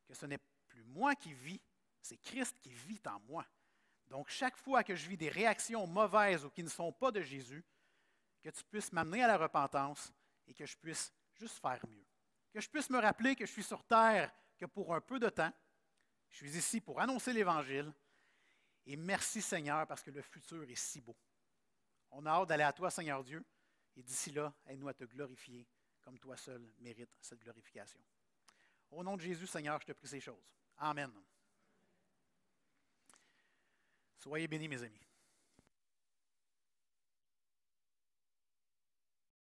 que ce n'est plus moi qui vis, c'est Christ qui vit en moi. Donc, chaque fois que je vis des réactions mauvaises ou qui ne sont pas de Jésus, que tu puisses m'amener à la repentance et que je puisse juste faire mieux. Que je puisse me rappeler que je suis sur terre que pour un peu de temps. Je suis ici pour annoncer l'Évangile. Et merci Seigneur parce que le futur est si beau. On a hâte d'aller à toi, Seigneur Dieu. Et d'ici là, aide-nous à te glorifier comme toi seul mérites cette glorification. Au nom de Jésus, Seigneur, je te prie ces choses. Amen. Soyez bénis, mes amis.